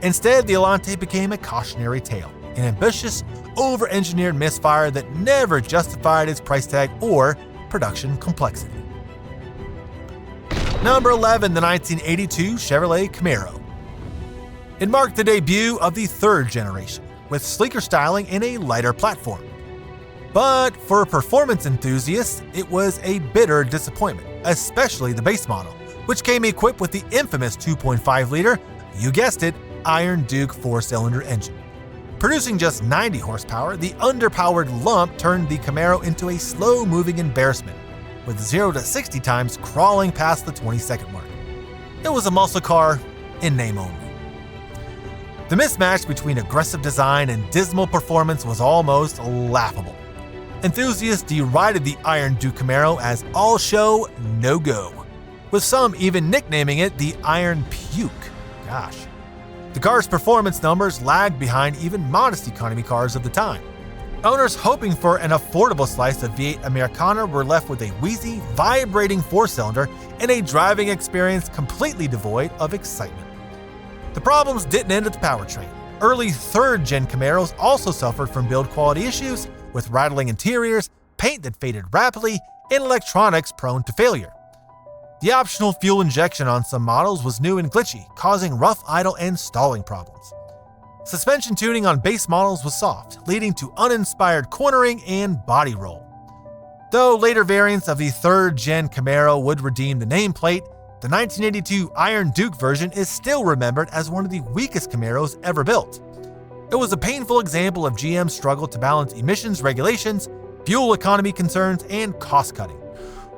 Instead, the Elante became a cautionary tale, an ambitious, over-engineered misfire that never justified its price tag or production complexity. Number 11, the 1982 Chevrolet Camaro. It marked the debut of the third generation, with sleeker styling and a lighter platform. But for performance enthusiasts, it was a bitter disappointment, especially the base model, which came equipped with the infamous 2.5-liter, you guessed it, Iron Duke 4-cylinder engine. Producing just 90 horsepower, the underpowered lump turned the Camaro into a slow-moving embarrassment, with 0 to 60 times crawling past the 20-second mark. It was a muscle car in name only. The mismatch between aggressive design and dismal performance was almost laughable. Enthusiasts derided the Iron Duke Camaro as all show, no go, with some even nicknaming it the Iron Puke. Gosh. The car's performance numbers lagged behind even modest economy cars of the time. Owners hoping for an affordable slice of V8 Americana were left with a wheezy, vibrating 4-cylinder and a driving experience completely devoid of excitement. The problems didn't end at the powertrain. Early third-gen Camaros also suffered from build quality issues, with rattling interiors, paint that faded rapidly, and electronics prone to failure. The optional fuel injection on some models was new and glitchy, causing rough idle and stalling problems. Suspension tuning on base models was soft, leading to uninspired cornering and body roll. Though later variants of the third-gen Camaro would redeem the nameplate, the 1982 Iron Duke version is still remembered as one of the weakest Camaros ever built. It was a painful example of GM's struggle to balance emissions regulations, fuel economy concerns, and cost-cutting,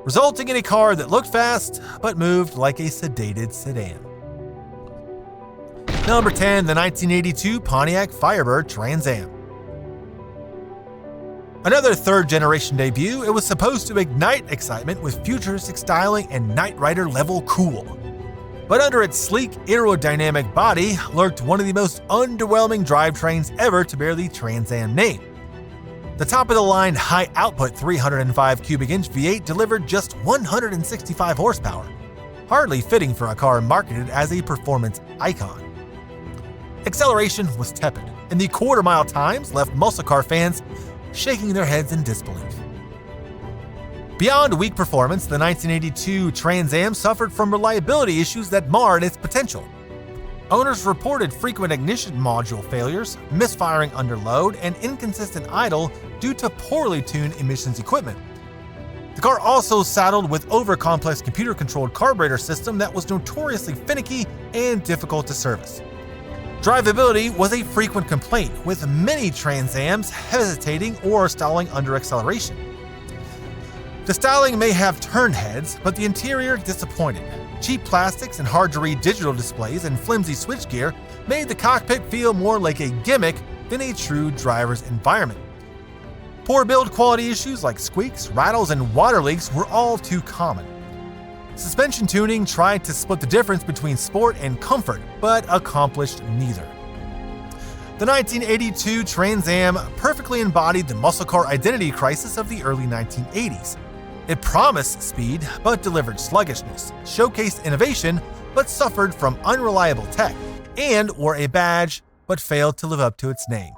resulting in a car that looked fast but moved like a sedated sedan. Number 10, the 1982 Pontiac Firebird Trans Am. Another third-generation debut, it was supposed to ignite excitement with futuristic styling and Knight Rider-level cool. But under its sleek, aerodynamic body lurked one of the most underwhelming drivetrains ever to bear the Trans Am name. The top-of-the-line high-output 305 cubic inch V8 delivered just 165 horsepower, hardly fitting for a car marketed as a performance icon. Acceleration was tepid, and the quarter-mile times left muscle car fans shaking their heads in disbelief. Beyond weak performance, the 1982 Trans Am suffered from reliability issues that marred its potential. Owners reported frequent ignition module failures, misfiring under load, and inconsistent idle due to poorly tuned emissions equipment. The car also saddled with over-complex computer-controlled carburetor system that was notoriously finicky and difficult to service. Drivability was a frequent complaint, with many Trans Ams hesitating or stalling under acceleration. The styling may have turned heads, but the interior disappointed. Cheap plastics and hard-to-read digital displays and flimsy switchgear made the cockpit feel more like a gimmick than a true driver's environment. Poor build quality issues like squeaks, rattles, and water leaks were all too common. Suspension tuning tried to split the difference between sport and comfort, but accomplished neither. The 1982 Trans Am perfectly embodied the muscle car identity crisis of the early 1980s. It promised speed, but delivered sluggishness, showcased innovation, but suffered from unreliable tech, and wore a badge, but failed to live up to its name.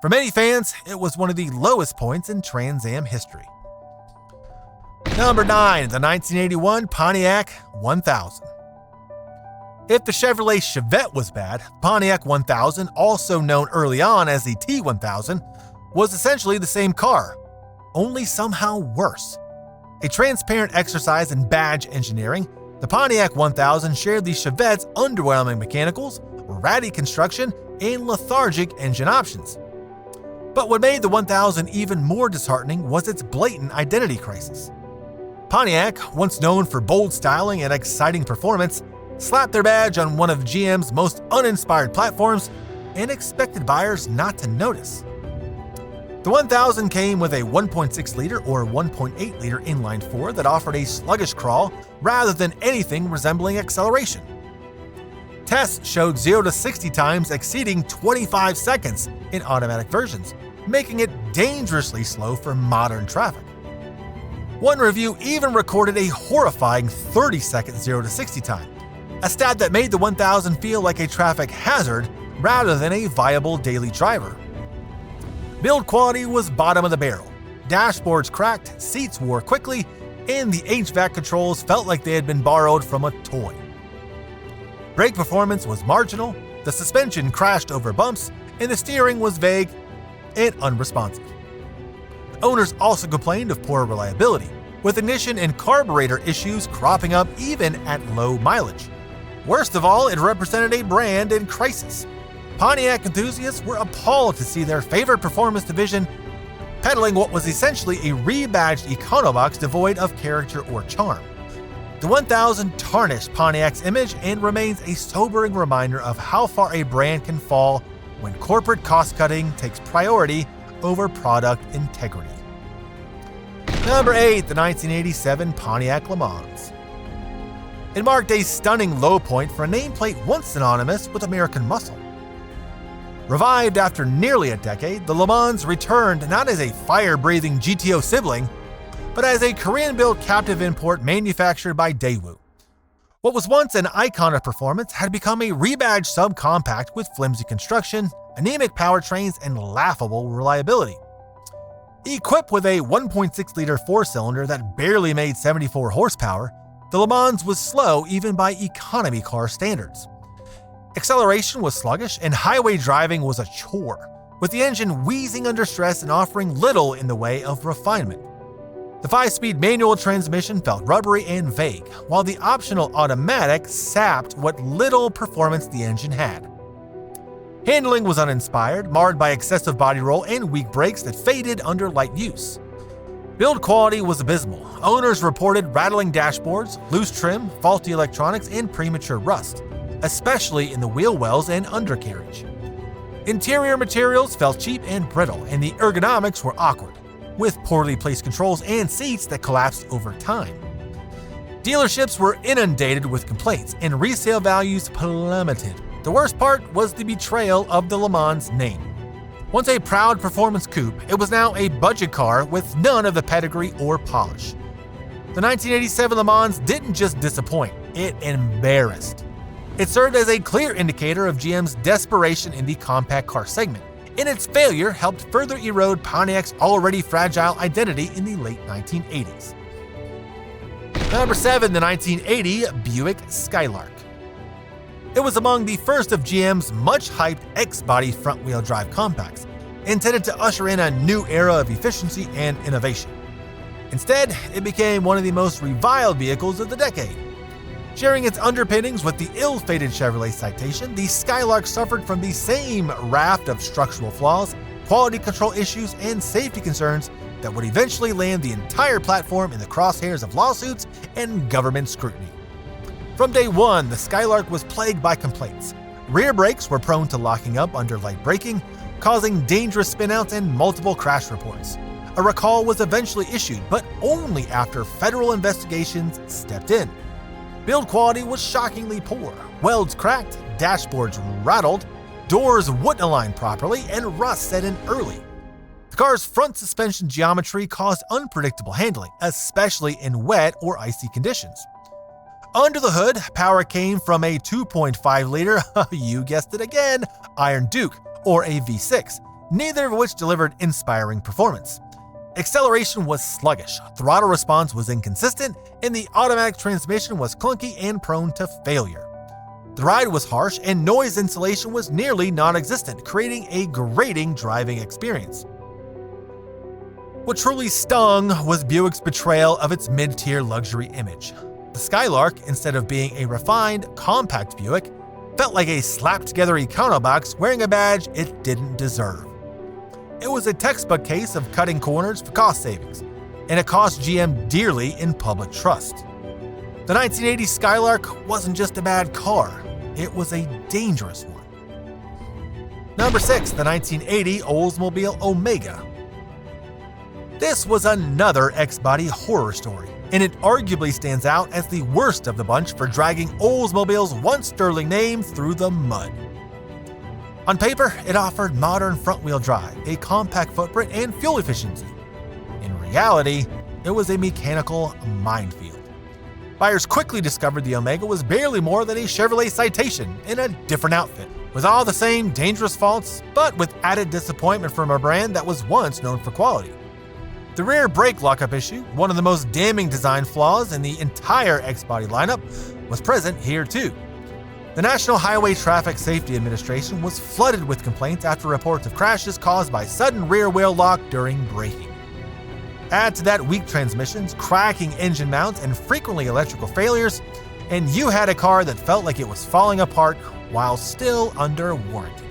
For many fans, it was one of the lowest points in Trans Am history. Number 9, the 1981 Pontiac 1000. If the Chevrolet Chevette was bad, Pontiac 1000, also known early on as the T1000, was essentially the same car, only somehow worse. A transparent exercise in badge engineering, the Pontiac 1000 shared the Chevette's underwhelming mechanicals, ratty construction, and lethargic engine options. But what made the 1000 even more disheartening was its blatant identity crisis. Pontiac, once known for bold styling and exciting performance, slapped their badge on one of GM's most uninspired platforms and expected buyers not to notice. The 1000 came with a 1.6-liter or 1.8-liter inline-4 that offered a sluggish crawl rather than anything resembling acceleration. Tests showed 0 to 60 times exceeding 25 seconds in automatic versions, making it dangerously slow for modern traffic. One review even recorded a horrifying 30-second 0 to 60 time, a stat that made the 1000 feel like a traffic hazard rather than a viable daily driver. Build quality was bottom of the barrel. Dashboards cracked, seats wore quickly, and the HVAC controls felt like they had been borrowed from a toy. Brake performance was marginal, the suspension crashed over bumps, and the steering was vague and unresponsive. Owners also complained of poor reliability, with ignition and carburetor issues cropping up even at low mileage. Worst of all, it represented a brand in crisis. Pontiac enthusiasts were appalled to see their favorite performance division peddling what was essentially a rebadged Econobox devoid of character or charm. The 1000 tarnished Pontiac's image and remains a sobering reminder of how far a brand can fall when corporate cost-cutting takes priority over product integrity. Number 8, the 1987 Pontiac Lemons. It marked a stunning low point for a nameplate once synonymous with American muscle. Revived after nearly a decade, the Le Mans returned not as a fire-breathing GTO sibling, but as a Korean-built captive import manufactured by Daewoo. What was once an icon of performance had become a rebadged subcompact with flimsy construction, anemic powertrains, and laughable reliability. Equipped with a 1.6-liter four-cylinder that barely made 74 horsepower, the Le Mans was slow even by economy car standards. Acceleration was sluggish and highway driving was a chore, with the engine wheezing under stress and offering little in the way of refinement. The 5-speed manual transmission felt rubbery and vague, while the optional automatic sapped what little performance the engine had. Handling was uninspired, marred by excessive body roll and weak brakes that faded under light use. Build quality was abysmal. Owners reported rattling dashboards, loose trim, faulty electronics, and premature rust, especially in the wheel wells and undercarriage. Interior materials felt cheap and brittle, and the ergonomics were awkward, with poorly placed controls and seats that collapsed over time. Dealerships were inundated with complaints, and resale values plummeted. The worst part was the betrayal of the Le Mans name. Once a proud performance coupe, it was now a budget car with none of the pedigree or polish. The 1987 Le Mans didn't just disappoint, it embarrassed. It served as a clear indicator of GM's desperation in the compact car segment, and its failure helped further erode Pontiac's already fragile identity in the late 1980s. Number 7, the 1980 Buick Skylark. It was among the first of GM's much-hyped X-body front-wheel drive compacts, intended to usher in a new era of efficiency and innovation. Instead, it became one of the most reviled vehicles of the decade. Sharing its underpinnings with the ill-fated Chevrolet Citation, the Skylark suffered from the same raft of structural flaws, quality control issues, and safety concerns that would eventually land the entire platform in the crosshairs of lawsuits and government scrutiny. From day one, the Skylark was plagued by complaints. Rear brakes were prone to locking up under light braking, causing dangerous spinouts and multiple crash reports. A recall was eventually issued, but only after federal investigations stepped in. Build quality was shockingly poor. Welds cracked, dashboards rattled, doors wouldn't align properly, and rust set in early. The car's front suspension geometry caused unpredictable handling, especially in wet or icy conditions. Under the hood, power came from a 2.5-liter, you guessed it again, Iron Duke, or a V6, neither of which delivered inspiring performance. Acceleration was sluggish, throttle response was inconsistent, and the automatic transmission was clunky and prone to failure. The ride was harsh, and noise insulation was nearly non-existent, creating a grating driving experience. What truly stung was Buick's betrayal of its mid-tier luxury image. The Skylark, instead of being a refined, compact Buick, felt like a slapped-together econobox wearing a badge it didn't deserve. It was a textbook case of cutting corners for cost savings, and it cost GM dearly in public trust. The 1980 Skylark wasn't just a bad car, it was a dangerous one. Number 6, the 1980 Oldsmobile Omega. This was another X-body horror story, and it arguably stands out as the worst of the bunch for dragging Oldsmobile's once sterling name through the mud. On paper, it offered modern front-wheel drive, a compact footprint, and fuel efficiency. In reality, it was a mechanical minefield. Buyers quickly discovered the Omega was barely more than a Chevrolet Citation in a different outfit, with all the same dangerous faults, but with added disappointment from a brand that was once known for quality. The rear brake lockup issue, one of the most damning design flaws in the entire X-body lineup, was present here too. The National Highway Traffic Safety Administration was flooded with complaints after reports of crashes caused by sudden rear wheel lock during braking. Add to that weak transmissions, cracking engine mounts, and frequently electrical failures, and you had a car that felt like it was falling apart while still under warranty.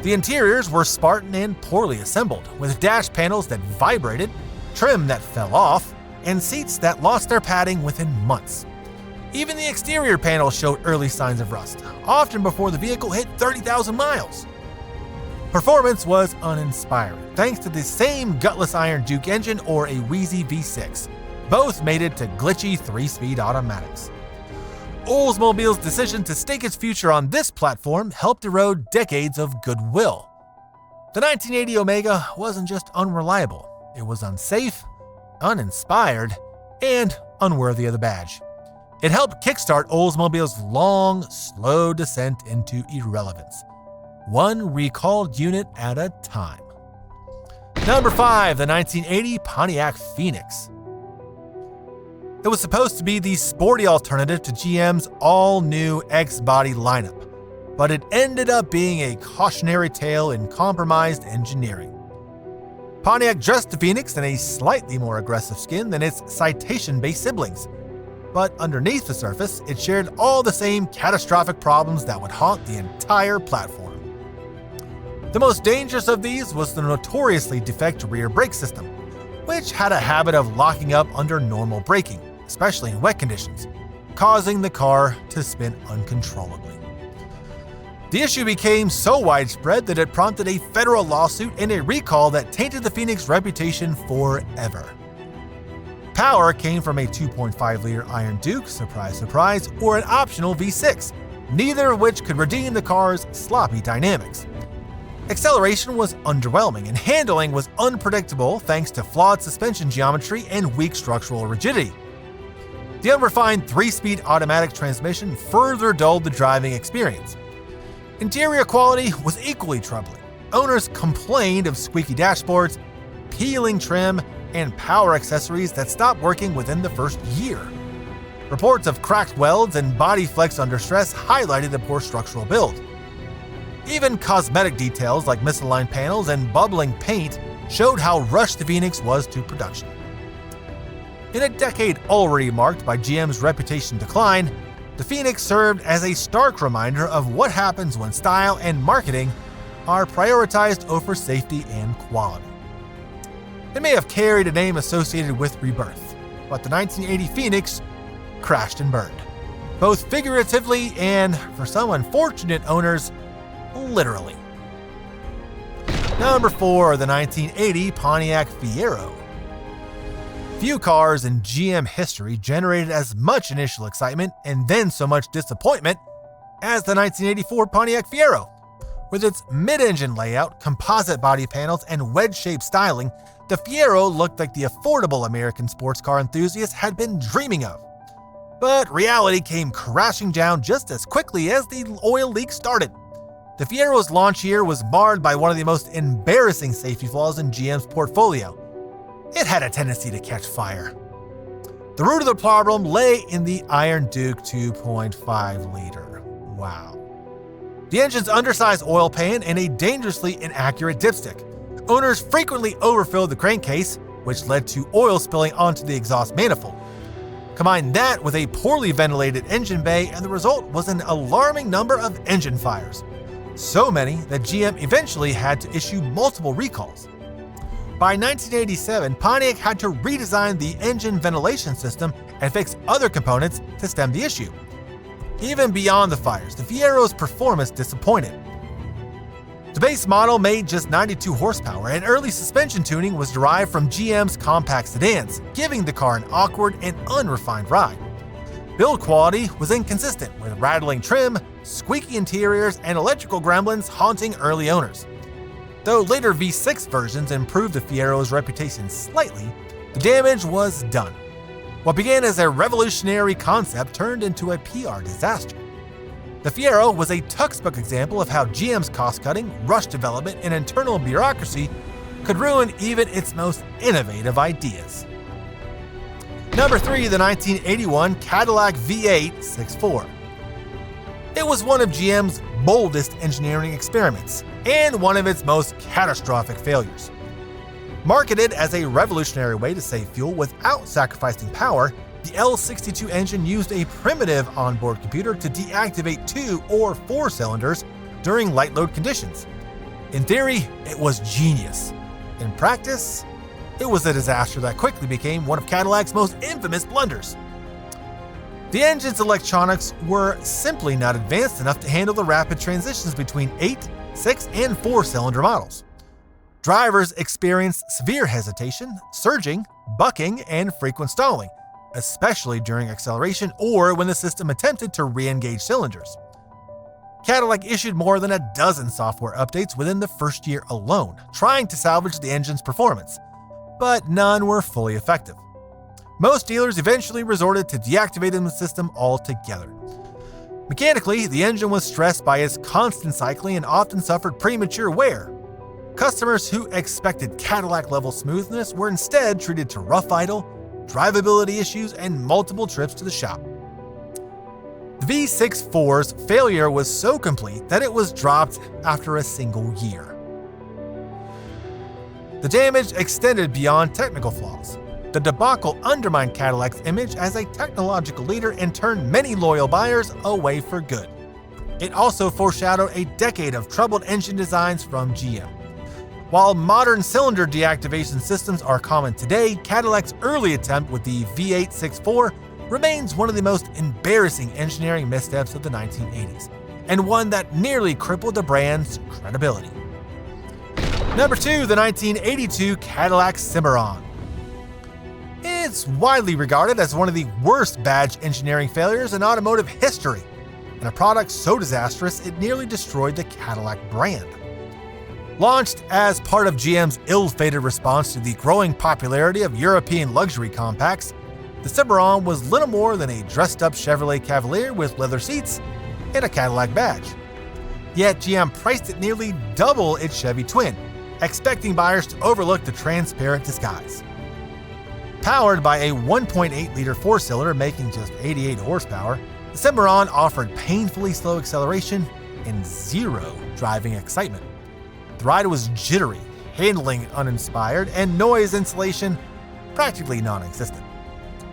The interiors were Spartan and poorly assembled, with dash panels that vibrated, trim that fell off, and seats that lost their padding within months. Even the exterior panels showed early signs of rust, often before the vehicle hit 30,000 miles. Performance was uninspiring, thanks to the same gutless Iron Duke engine or a wheezy V6, both mated to glitchy 3-speed automatics. Oldsmobile's decision to stake its future on this platform helped erode decades of goodwill. The 1980 Omega wasn't just unreliable, it was unsafe, uninspired, and unworthy of the badge. It helped kickstart Oldsmobile's long, slow descent into irrelevance, one recalled unit at a time. Number 5, the 1980 Pontiac Phoenix. It was supposed to be the sporty alternative to GM's all-new X-body lineup, but it ended up being a cautionary tale in compromised engineering. Pontiac dressed the Phoenix in a slightly more aggressive skin than its Citation-based siblings, but underneath the surface, it shared all the same catastrophic problems that would haunt the entire platform. The most dangerous of these was the notoriously defect rear brake system, which had a habit of locking up under normal braking, especially in wet conditions, causing the car to spin uncontrollably. The issue became so widespread that it prompted a federal lawsuit and a recall that tainted the Phoenix reputation forever. Power came from a 2.5-liter Iron Duke, surprise surprise, or an optional V6, neither of which could redeem the car's sloppy dynamics. Acceleration was underwhelming and handling was unpredictable thanks to flawed suspension geometry and weak structural rigidity. The unrefined 3-speed automatic transmission further dulled the driving experience. Interior quality was equally troubling. Owners complained of squeaky dashboards, peeling trim, and power accessories that stopped working within the first year. Reports of cracked welds and body flex under stress highlighted the poor structural build. Even cosmetic details like misaligned panels and bubbling paint showed how rushed the Phoenix was to production. In a decade already marked by GM's reputation decline, the Phoenix served as a stark reminder of what happens when style and marketing are prioritized over safety and quality. It may have carried a name associated with rebirth, but the 1980 Phoenix crashed and burned, both figuratively and, for some unfortunate owners, literally. Number 4, the 1980 Pontiac Fiero. Few cars in GM history generated as much initial excitement and then so much disappointment as the 1984 Pontiac Fiero. With its mid-engine layout, composite body panels, and wedge-shaped styling, the Fiero looked like the affordable American sports car enthusiasts had been dreaming of. But reality came crashing down just as quickly as the oil leak started. The Fiero's launch year was marred by one of the most embarrassing safety flaws in GM's portfolio. It had a tendency to catch fire. The root of the problem lay in the Iron Duke 2.5 liter. Wow. The engine's undersized oil pan and a dangerously inaccurate dipstick. Owners frequently overfilled the crankcase, which led to oil spilling onto the exhaust manifold. Combine that with a poorly ventilated engine bay, and the result was an alarming number of engine fires. So many that GM eventually had to issue multiple recalls. By 1987, Pontiac had to redesign the engine ventilation system and fix other components to stem the issue. Even beyond the fires, the Fiero's performance disappointed. The base model made just 92 horsepower, and early suspension tuning was derived from GM's compact sedans, giving the car an awkward and unrefined ride. Build quality was inconsistent, with rattling trim, squeaky interiors, and electrical gremlins haunting early owners. Though later V6 versions improved the Fiero's reputation slightly, the damage was done. What began as a revolutionary concept turned into a PR disaster. The Fiero was a textbook example of how GM's cost-cutting, rush development, and internal bureaucracy could ruin even its most innovative ideas. Number 3, the 1981 Cadillac V8 6.4. It was one of GM's boldest engineering experiments, and one of its most catastrophic failures. Marketed as a revolutionary way to save fuel without sacrificing power, the L62 engine used a primitive onboard computer to deactivate 2 or 4 cylinders during light load conditions. In theory, it was genius. In practice, it was a disaster that quickly became one of Cadillac's most infamous blunders. The engine's electronics were simply not advanced enough to handle the rapid transitions between 8, 6, and 4-cylinder models. Drivers experienced severe hesitation, surging, bucking, and frequent stalling, especially during acceleration or when the system attempted to re-engage cylinders. Cadillac issued more than a dozen software updates within the first year alone, trying to salvage the engine's performance, but none were fully effective. Most dealers eventually resorted to deactivating the system altogether. Mechanically, the engine was stressed by its constant cycling and often suffered premature wear. Customers who expected Cadillac-level smoothness were instead treated to rough idle, drivability issues, and multiple trips to the shop. The V6.4's failure was so complete that it was dropped after a single year. The damage extended beyond technical flaws. The debacle undermined Cadillac's image as a technological leader and turned many loyal buyers away for good. It also foreshadowed a decade of troubled engine designs from GM. While modern cylinder deactivation systems are common today, Cadillac's early attempt with the V8 6.4 remains one of the most embarrassing engineering missteps of the 1980s, and one that nearly crippled the brand's credibility. Number 2, the 1982 Cadillac Simberon. It's widely regarded as one of the worst badge engineering failures in automotive history, and a product so disastrous it nearly destroyed the Cadillac brand. Launched as part of GM's ill-fated response to the growing popularity of European luxury compacts, the Simberon was little more than a dressed-up Chevrolet Cavalier with leather seats and a Cadillac badge. Yet GM priced it nearly double its Chevy twin, expecting buyers to overlook the transparent disguise. Powered by a 1.8-liter four-cylinder making just 88 horsepower, the Simberon offered painfully slow acceleration and zero driving excitement. The ride was jittery, handling uninspired, and noise insulation practically non-existent.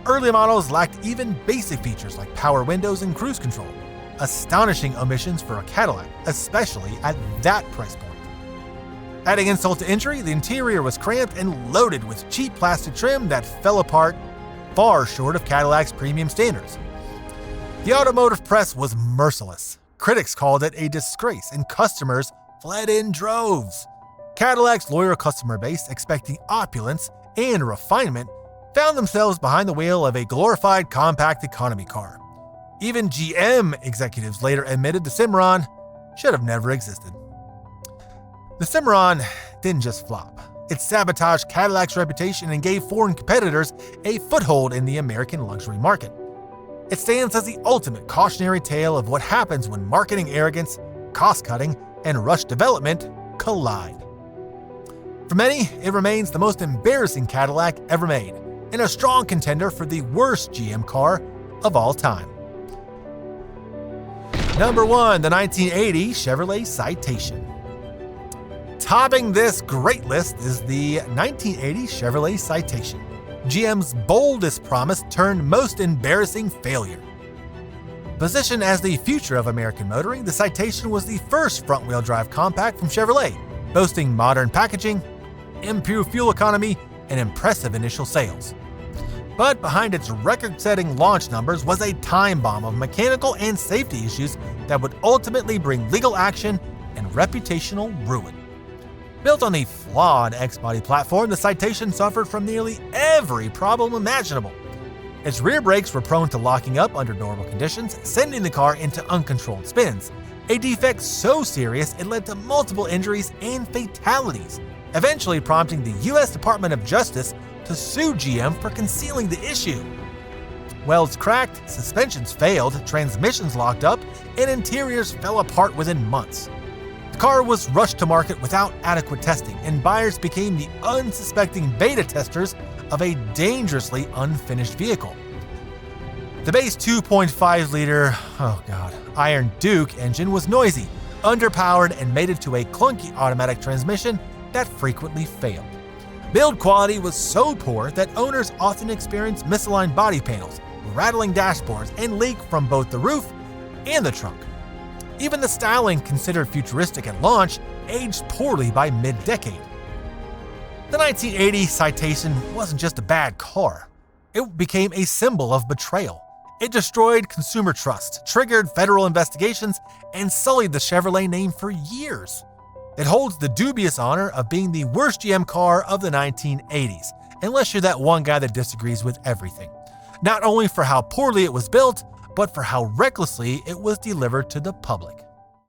early models lacked even basic features like power windows and cruise control. Astonishing omissions for a Cadillac, especially at that price point. Adding insult to injury, the interior was cramped and loaded with cheap plastic trim that fell apart far short of Cadillac's premium standards. The automotive press was merciless. Critics called it a disgrace and customers fled in droves. Cadillac's loyal customer base, expecting opulence and refinement, found themselves behind the wheel of a glorified compact economy car. Even GM executives later admitted the Simberon should have never existed. The Simberon didn't just flop. It sabotaged Cadillac's reputation and gave foreign competitors a foothold in the American luxury market. It stands as the ultimate cautionary tale of what happens when marketing arrogance, cost-cutting, and rushed development collide. For many, it remains the most embarrassing Cadillac ever made, and a strong contender for the worst GM car of all time. Number 1, the 1980 Chevrolet Citation. Topping this great list is the 1980 Chevrolet Citation, GM's boldest promise turned most embarrassing failure. Positioned as the future of American motoring, the Citation was the first front-wheel drive compact from Chevrolet, boasting modern packaging, improved fuel economy, and impressive initial sales. But behind its record-setting launch numbers was a time bomb of mechanical and safety issues that would ultimately bring legal action and reputational ruin. Built on a flawed X-body platform, the Citation suffered from nearly every problem imaginable. Its rear brakes were prone to locking up under normal conditions, sending the car into uncontrolled spins, a defect so serious it led to multiple injuries and fatalities, eventually prompting the U.S. Department of Justice to sue GM for concealing the issue. Welds cracked, suspensions failed, transmissions locked up, and interiors fell apart within months. The car was rushed to market without adequate testing, and buyers became the unsuspecting beta testers of a dangerously unfinished vehicle. The base 2.5-liter, Iron Duke engine was noisy, underpowered, and mated to a clunky automatic transmission that frequently failed. Build quality was so poor that owners often experienced misaligned body panels, rattling dashboards, and leak from both the roof and the trunk. Even the styling, considered futuristic at launch, aged poorly by mid-decade. The 1980 Citation wasn't just a bad car. It became a symbol of betrayal. It destroyed consumer trust, triggered federal investigations, and sullied the Chevrolet name for years. It holds the dubious honor of being the worst GM car of the 1980s, unless you're that one guy that disagrees with everything. Not only for how poorly it was built, but for how recklessly it was delivered to the public.